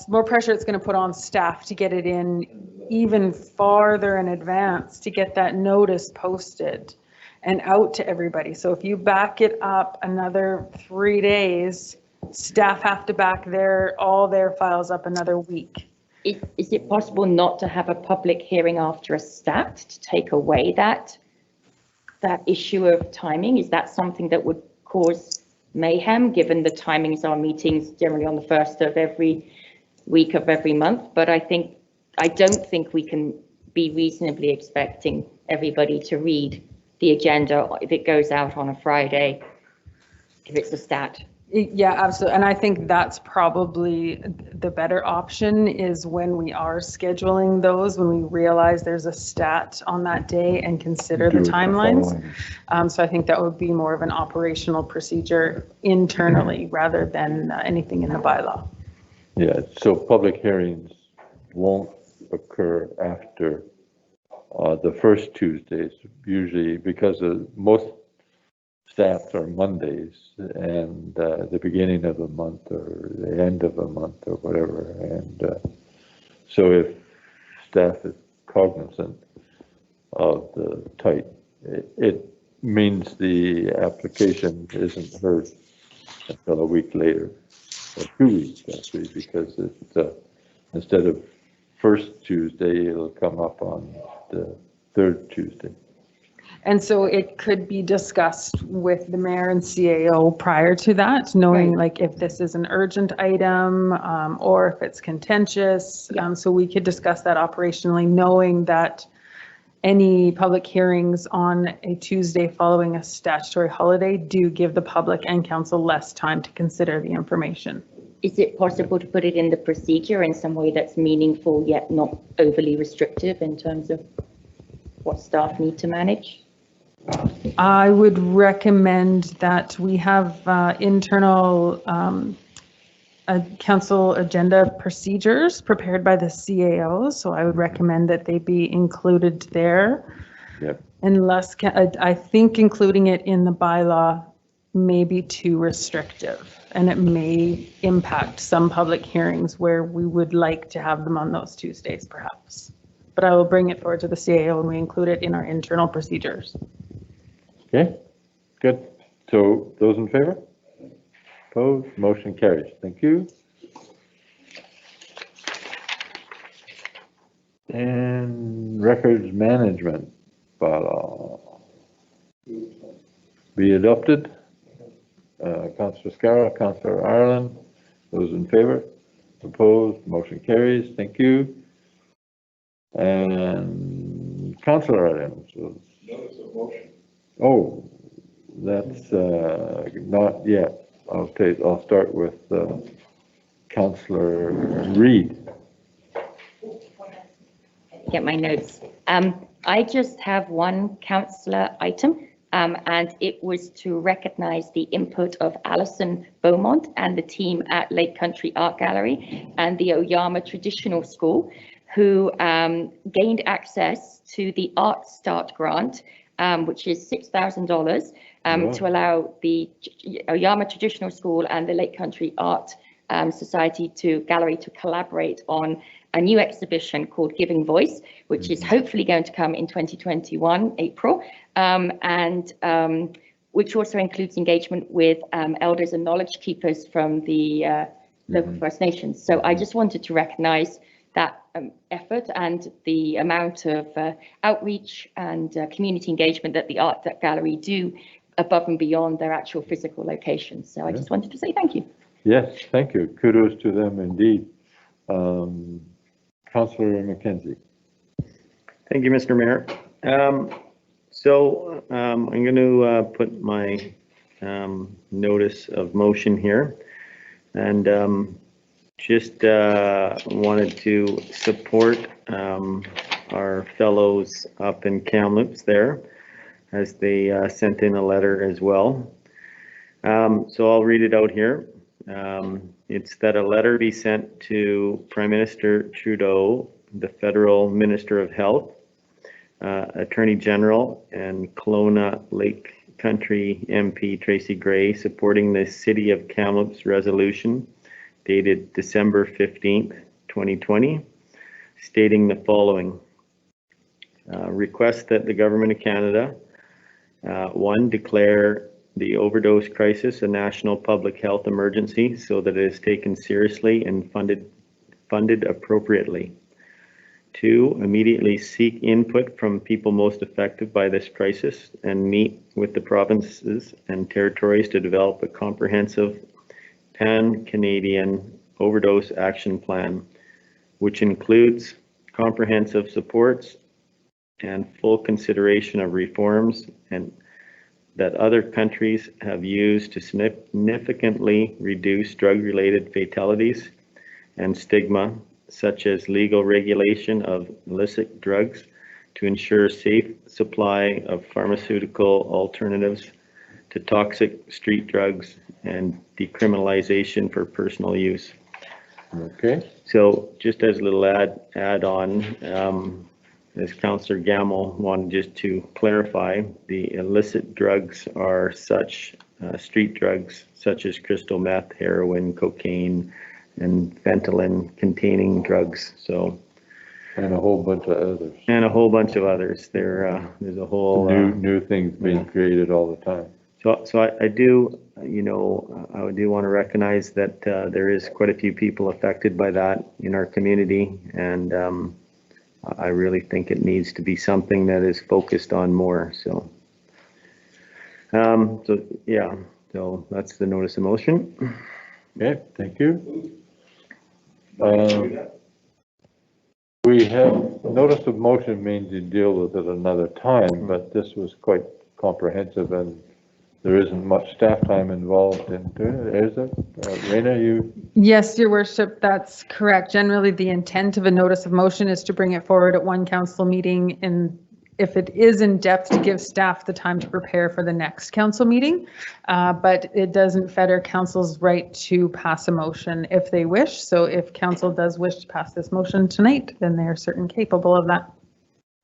more pressure it's going to put on staff to get it in even farther in advance to get that notice posted and out to everybody. So if you back it up another 3 days, staff have to back all their files up another week. Is it possible not to have a public hearing after a stat to take away that issue of timing? Is that something that would cause mayhem, given the timings are meetings generally on the first of every week of every month? But I don't think we can be reasonably expecting everybody to read the agenda if it goes out on a Friday, if it's a stat. Yeah, absolutely. And I think that's probably the better option, is when we are scheduling those, when we realize there's a stat on that day and consider the timelines. So I think that would be more of an operational procedure internally rather than anything in the bylaw. Yeah, so public hearings won't occur after the first Tuesdays, usually because most stats are Mondays and the beginning of a month or the end of a month or whatever. And so if staff is cognizant of the tight, it means the application isn't heard until a week later, or 2 weeks actually, because it instead of first Tuesday, it'll come up on the third Tuesday. And so it could be discussed with the mayor and CAO prior to that, knowing like if this is an urgent item or if it's contentious. So we could discuss that operationally, knowing that any public hearings on a Tuesday following a statutory holiday do give the public and council less time to consider the information. Is it possible to put it in the procedure in some way that's meaningful yet not overly restrictive in terms of what staff need to manage? I would recommend that we have internal council agenda procedures prepared by the CAO. So I would recommend that they be included there. Yep. Unless, I think including it in the bylaw may be too restrictive, and it may impact some public hearings where we would like to have them on those Tuesdays perhaps. But I will bring it forward to the CAO and we include it in our internal procedures. Okay, good. So those in favor? Opposed? Motion carries. Thank you. And records management bylaw. Be adopted. Councillor Scarra, Councillor Ireland. Those in favor? Opposed? Motion carries. Thank you. And Councillor items. Notice of motion. Oh, that's not yet. I'll start with Councillor Reid. Get my notes. I just have one councillor item, and it was to recognise the input of Alison Beaumont and the team at Lake Country Art Gallery and the Oyama Traditional School, who gained access to the Art Start grant, which is $6,000 to allow the Oyama Traditional School and the Lake Country Art Society Gallery to collaborate on a new exhibition called Giving Voice, which is hopefully going to come in 2021, April, and which also includes engagement with elders and knowledge keepers from the local First Nations. So I just wanted to recognise that effort and the amount of outreach and community engagement that the Art Gallery do above and beyond their actual physical location. So I just wanted to say thank you. Yes, thank you. Kudos to them indeed. Councillor McKenzie. Thank you, Mr. Mayor. So I'm going to put my notice of motion here, and just wanted to support our fellows up in Kamloops there, as they sent in a letter as well. So I'll read it out here. It's that a letter be sent to Prime Minister Trudeau, the Federal Minister of Health, Attorney General and Kelowna Lake Country MP Tracy Gray supporting the City of Kamloops resolution dated December 15th, 2020, stating the following. Request that the Government of Canada, one, declare the overdose crisis a national public health emergency so that it is taken seriously and funded appropriately. Two, immediately seek input from people most affected by this crisis and meet with the provinces and territories to develop a comprehensive pan-Canadian overdose action plan, which includes comprehensive supports and full consideration of reforms and that other countries have used to significantly reduce drug-related fatalities and stigma, such as legal regulation of illicit drugs to ensure safe supply of pharmaceutical alternatives to toxic street drugs and decriminalization for personal use. Okay. So just as a little add on, as Councillor Gamble wanted just to clarify, the illicit drugs are such street drugs such as crystal meth, heroin, cocaine, and fentanyl containing drugs. So, and a whole bunch of others. And a whole bunch of others. There's a whole new things being created all the time. So I do, you know, I do want to recognize that there is quite a few people affected by that in our community, and I really think it needs to be something that is focused on more. So, so yeah, so that's the notice of motion. Okay, thank you. We have notice of motion means you deal with it another time, but this was quite comprehensive and there isn't much staff time involved in doing it, is it? Raina, you? Yes, Your Worship, that's correct. Generally, the intent of a notice of motion is to bring it forward at one council meeting, and if it is in depth, to give staff the time to prepare for the next council meeting. But it doesn't fetter council's right to pass a motion if they wish. So if council does wish to pass this motion tonight, then they are certainly capable of that.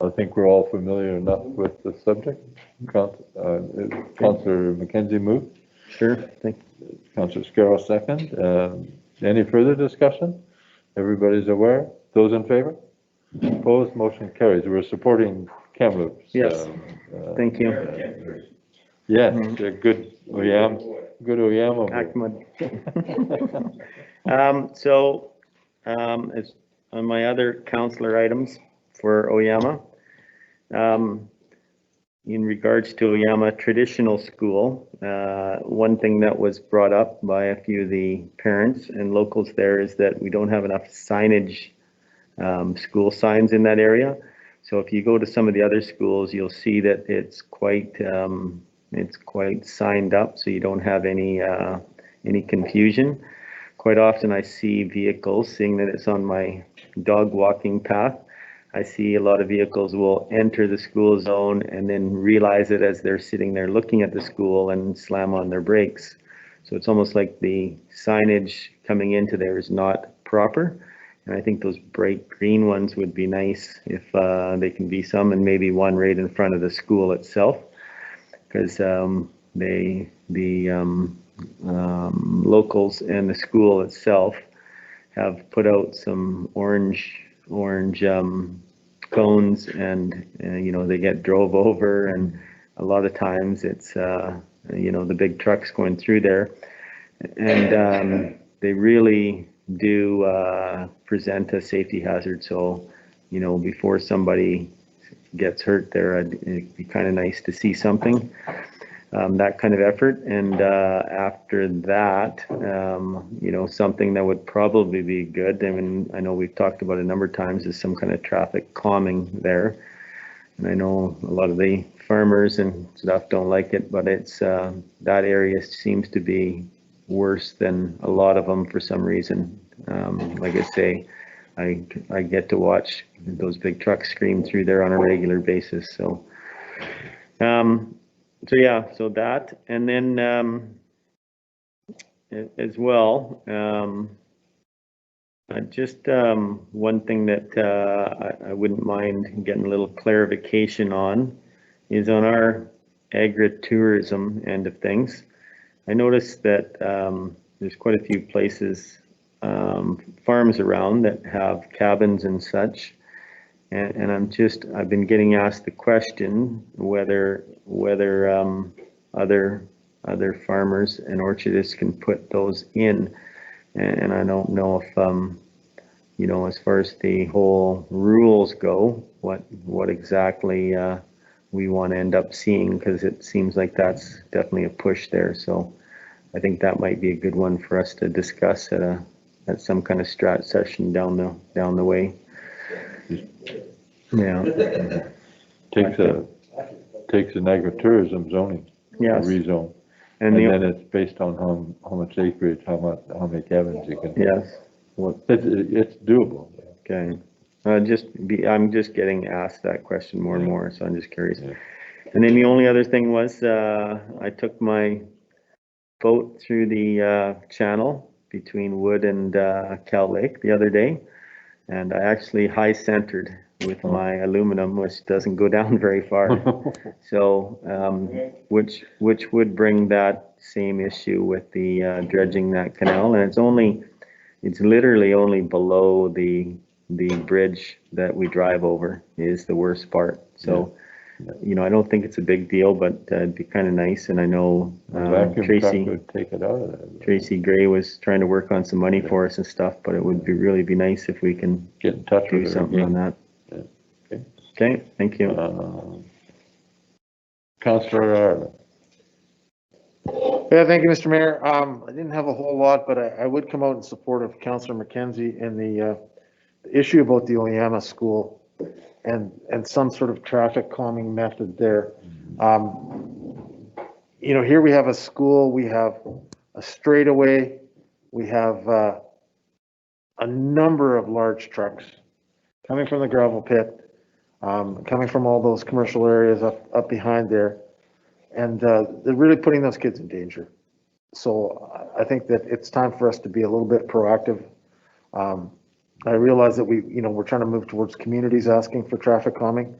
I think we're all familiar enough with the subject. Councillor McKenzie moved. Sure. Thank you. Councillor Scarrow second. Any further discussion? Everybody's aware? Those in favor? Opposed? Motion carries. We're supporting Kamloops. Yes. Thank you. Yes, good OEM. Good OEM. So, as on my other councillor items for Oyama, in regards to Oyama Traditional School, one thing that was brought up by a few of the parents and locals there is that we don't have enough signage, school signs in that area. So if you go to some of the other schools, you'll see that it's quite signed up, so you don't have any confusion. Quite often I see vehicles, seeing that it's on my dog walking path, I see a lot of vehicles will enter the school zone and then realize it as they're sitting there looking at the school and slam on their brakes. So it's almost like the signage coming into there is not proper. And I think those bright green ones would be nice if they can be some, and maybe one right in front of the school itself, because the locals and the school itself have put out some orange cones, and you know, they get drove over, and a lot of times it's you know, the big trucks going through there, and they really do present a safety hazard. So, you know, before somebody gets hurt there, it'd be kind of nice to see something, that kind of effort. And after that, you know, something that would probably be good, I mean, I know we've talked about a number of times, is some kind of traffic calming there. And I know a lot of the farmers and stuff don't like it, but it's that area seems to be worse than a lot of them for some reason. Like I say, I get to watch those big trucks scream through there on a regular basis. So, so yeah, so that, and then as well, Just one thing that I wouldn't mind getting a little clarification on is on our agritourism end of things. I noticed that there's quite a few places, farms around that have cabins and such. And I've been getting asked the question whether other farmers and orchardists can put those in. And I don't know if, you know, as far as the whole rules go, what exactly we want to end up seeing, because it seems like that's definitely a push there. So I think that might be a good one for us to discuss at some kind of strat session down the way. Yeah. Takes an agritourism zoning. Yes. Rezone. And then it's based on how much acreage, how many cabins you can. Yes. It's doable. Okay. I'm just getting asked that question more and more, so I'm just curious. Yeah. And then the only other thing was, I took my boat through the channel between Wood and Cal Lake the other day, and I actually high centered with my aluminum, which doesn't go down very far. So, which would bring that same issue with the dredging that canal, and it's literally only below the bridge that we drive over is the worst part. So, you know, I don't think it's a big deal, but it'd be kind of nice. And I know Tracy would take it out of there. Tracy Gray was trying to work on some money for us and stuff, but it would really be nice if we can get in touch do something on that. Okay, thank you. Councillor Ireland. Yeah, thank you, Mr. Mayor. I didn't have a whole lot, but I would come out in support of Councillor McKenzie in the issue about the Oyama school and some sort of traffic calming method there. You know, here we have a school, we have a straightaway, we have a number of large trucks coming from the gravel pit, coming from all those commercial areas up behind there. And they're really putting those kids in danger. So I think that it's time for us to be a little bit proactive. I realize that we're trying to move towards communities asking for traffic calming,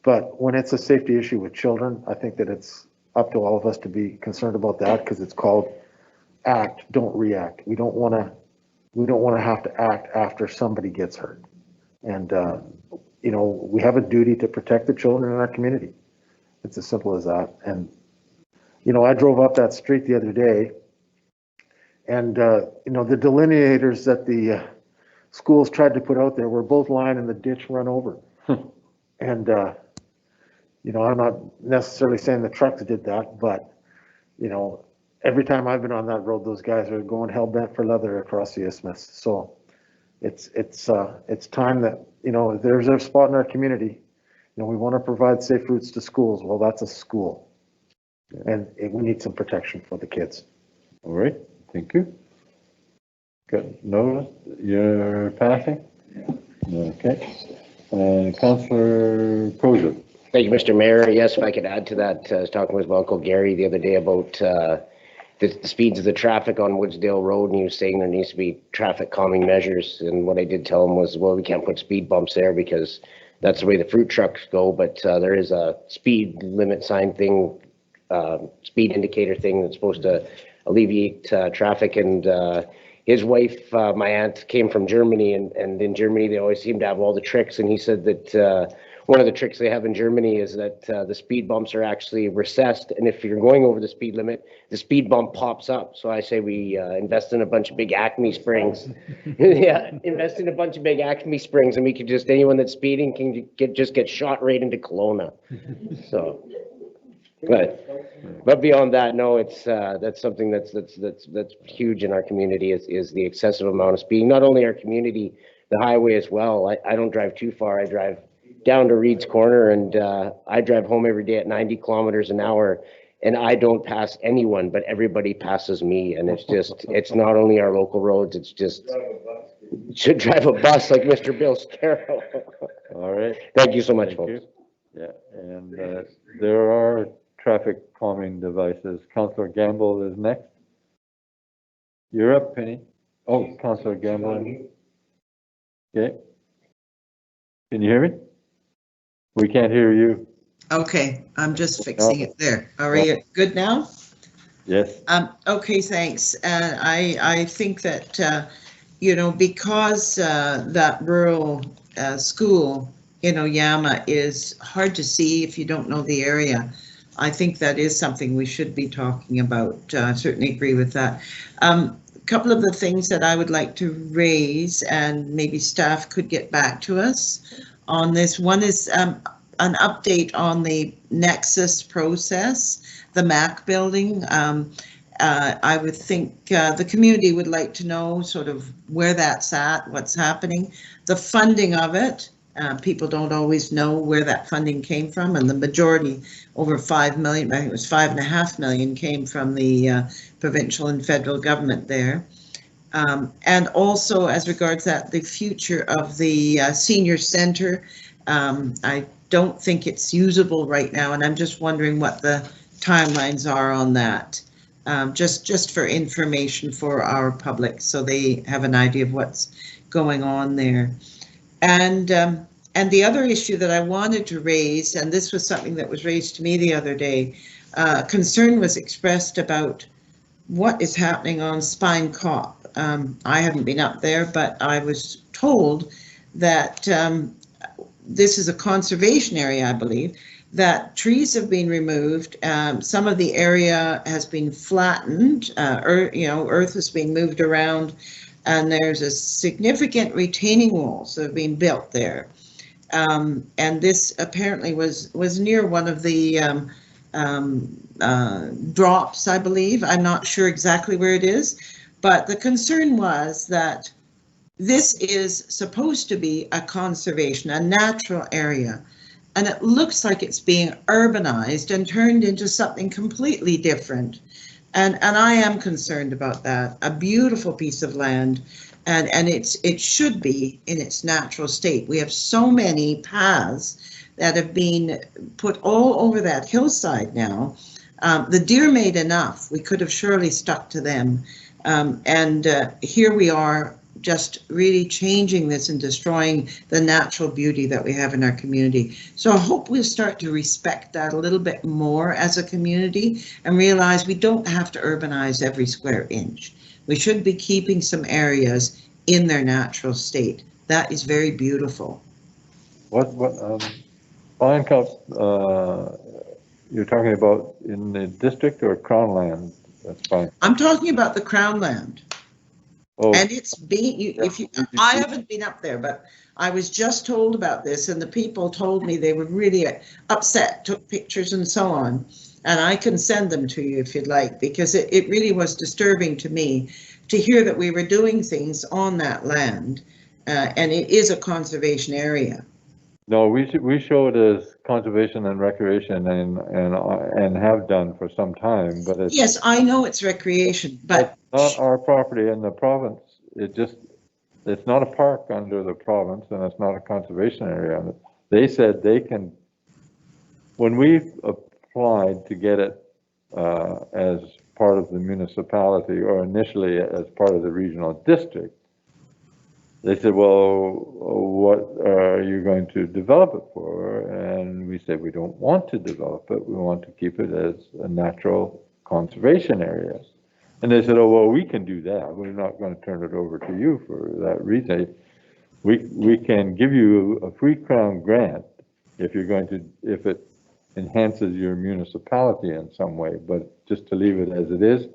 but when it's a safety issue with children, I think that it's up to all of us to be concerned about that, because it's called act, don't react. We don't want to have to act after somebody gets hurt. And you know, we have a duty to protect the children in our community. It's as simple as that. And, you know, I drove up that street the other day, and, you know, the delineators that the schools tried to put out there were both lying in the ditch run over. And, you know, I'm not necessarily saying the trucks did that, but, you know, every time I've been on that road, those guys are going hell bent for leather across the isthmus. So it's time that, you know, there's a spot in our community. You know, we want to provide safe routes to schools. Well, that's a school. And we need some protection for the kids. All right, thank you. Good. No, you're passing? Okay. Councillor Koza. Thank you, Mr. Mayor. Yes, if I could add to that, I was talking with my Uncle Gary the other day about the speeds of the traffic on Woodsdale Road, and he was saying there needs to be traffic calming measures. And what I did tell him was, well, we can't put speed bumps there because that's the way the fruit trucks go, but there is a speed limit sign thing, speed indicator thing that's supposed to alleviate traffic. And his wife, my aunt, came from Germany, and in Germany they always seem to have all the tricks. And he said that one of the tricks they have in Germany is that the speed bumps are actually recessed, and if you're going over the speed limit, the speed bump pops up. So I say we invest in a bunch of big Acme springs. Yeah, invest in a bunch of big Acme springs, and we could just, anyone that's speeding can get shot right into Kelowna. So, but beyond that, no, it's that's something that's huge in our community is the excessive amount of speeding. Not only our community, the highway as well. I don't drive too far. I drive down to Reed's Corner, and I drive home every day at 90 kilometers an hour, and I don't pass anyone, but everybody passes me. And it's not only our local roads, it's just, should drive a bus like Mr. Bill Scarrow. All right. Thank you so much, folks. Yeah, and there are traffic calming devices. Councillor Gamble is next. You're up, Penny. Oh, Councillor Gamble. Okay. Can you hear me? We can't hear you. Okay, I'm just fixing it there. Are you good now? Yes. Okay, thanks. I think that, you know, because that rural school in Oyama is hard to see if you don't know the area, I think that is something we should be talking about. Certainly agree with that. A couple of the things that I would like to raise, and maybe staff could get back to us on this. One is an update on the Nexus process, the MAC building. I would think the community would like to know sort of where that's at, what's happening, the funding of it. People don't always know where that funding came from, and the majority, over 5 million, I think it was 5.5 million, came from the provincial and federal government there. And also, as regards that, the future of the senior centre, I don't think it's usable right now, and I'm just wondering what the timelines are on that. Just for information for our public, so they have an idea of what's going on there. And the other issue that I wanted to raise, and this was something that was raised to me the other day, concern was expressed about what is happening on Spine Cop. I haven't been up there, but I was told that this is a conservation area, I believe, that trees have been removed. Some of the area has been flattened, earth has been moved around, and there's a significant retaining walls that have been built there. And this apparently was near one of the drops, I believe. I'm not sure exactly where it is, but the concern was that this is supposed to be a conservation, a natural area, and it looks like it's being urbanized and turned into something completely different. And I am concerned about that. A beautiful piece of land, and it should be in its natural state. We have so many paths that have been put all over that hillside now. The deer made enough. We could have surely stuck to them. And here we are, just really changing this and destroying the natural beauty that we have in our community. So I hope we'll start to respect that a little bit more as a community and realize we don't have to urbanize every square inch. We should be keeping some areas in their natural state. That is very beautiful. Spine Cup, you're talking about in the district or Crown land? That's fine. I'm talking about the Crown land. Oh. And it's being, I haven't been up there, but I was just told about this, and the people told me they were really upset, took pictures and so on. And I can send them to you if you'd like, because it really was disturbing to me to hear that we were doing things on that land, and it is a conservation area. No, we show it as conservation and recreation, and have done for some time, but it's, yes, I know it's recreation, but it's not our property in the province. It's not a park under the province, and it's not a conservation area. They said they can, when we applied to get it as part of the municipality, or initially as part of the regional district, they said, well, what are you going to develop it for? And we said, we don't want to develop it. We want to keep it as a natural conservation area. And they said, oh, well, we can do that. We're not going to turn it over to you for that reason. We can give you a free Crown grant if it enhances your municipality in some way, but just to leave it as it is,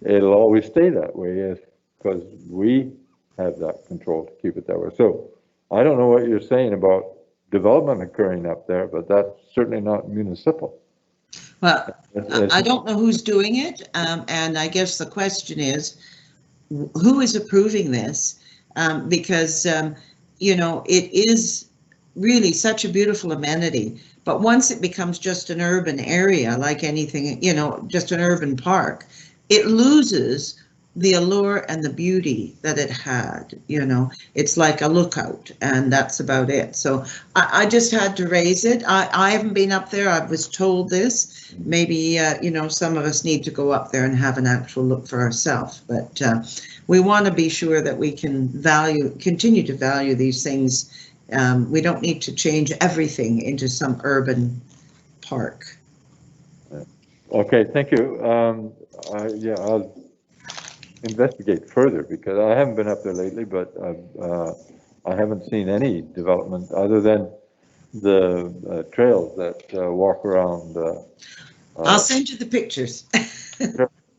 it'll always stay that way, because we have that control to keep it that way. So I don't know what you're saying about development occurring up there, but that's certainly not municipal. Well, I don't know who's doing it, and I guess the question is, who is approving this? Because, you know, it is really such a beautiful amenity, but once it becomes just an urban area, like anything, you know, just an urban park, it loses the allure and the beauty that it had, you know. It's like a lookout, and that's about it. So I just had to raise it. I haven't been up there. I was told this. Maybe, you know, some of us need to go up there and have an actual look for ourselves. But we want to be sure that we can continue to value these things. We don't need to change everything into some urban park. Okay, thank you. Yeah, I'll investigate further because I haven't been up there lately, but I haven't seen any development other than the trails that walk around. I'll send you the pictures.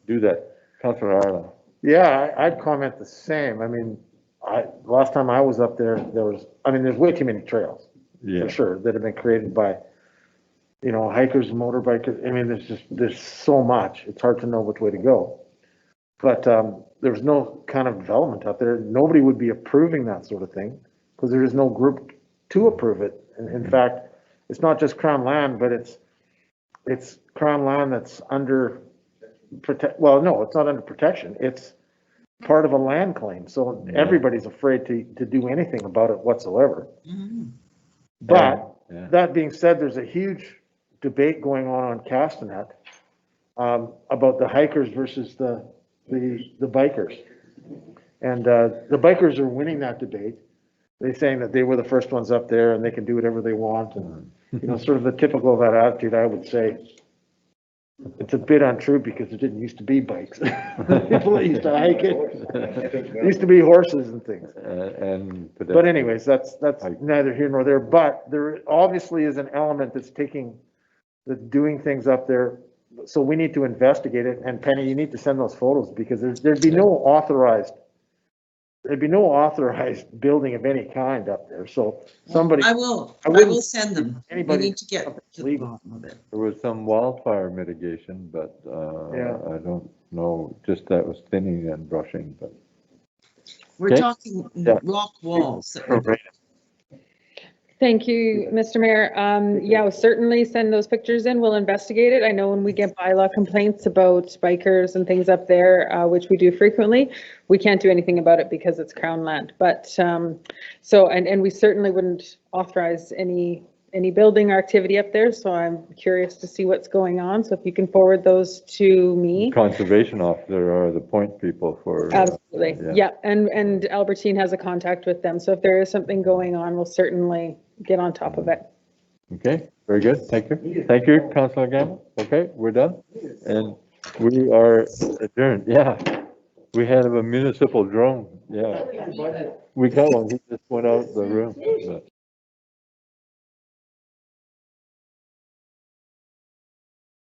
Do that, Councillor Arlen. Yeah, I'd comment the same. I mean, last time I was up there, there's way too many trails, Yeah. for sure, that have been created by, you know, hikers, motorbikers. I mean, there's so much, it's hard to know which way to go. But there was no kind of development out there. Nobody would be approving that sort of thing because there is no group to approve it. And in fact, it's not just Crown land, but it's Crown land that's under well, no, it's not under protection. It's part of a land claim. So everybody's afraid to do anything about it whatsoever. But that being said, there's a huge debate going on Castanet about the hikers versus the bikers. And the bikers are winning that debate. They're saying that they were the first ones up there and they can do whatever they want. And, you know, sort of the typical of that attitude, I would say it's a bit untrue because there didn't used to be bikes. People that used to hike it. There used to be horses and things. But anyways, that's neither here nor there. But there obviously is an element that's doing things up there. So we need to investigate it. And Penny, you need to send those photos because there'd be no authorized building of any kind up there. So somebody. I will send them. We need to get to the bottom of it. There was some wildfire mitigation, but I don't know, just that was thinning and brushing, but. We're talking rock walls. Thank you, Mr. Mayor. Yeah, we'll certainly send those pictures in. We'll investigate it. I know when we get bylaw complaints about bikers and things up there, which we do frequently, we can't do anything about it because it's Crown land. But and we certainly wouldn't authorize any building or activity up there. So I'm curious to see what's going on. So if you can forward those to me. Conservation officer are the point people for. Absolutely. Yeah. And Albertine has a contact with them. So if there is something going on, we'll certainly get on top of it. Okay, very good. Thank you. Thank you, Councillor Gamble. Okay, we're done. And we are adjourned. Yeah. We had a municipal drone. Yeah. We got one. He just went out the room. But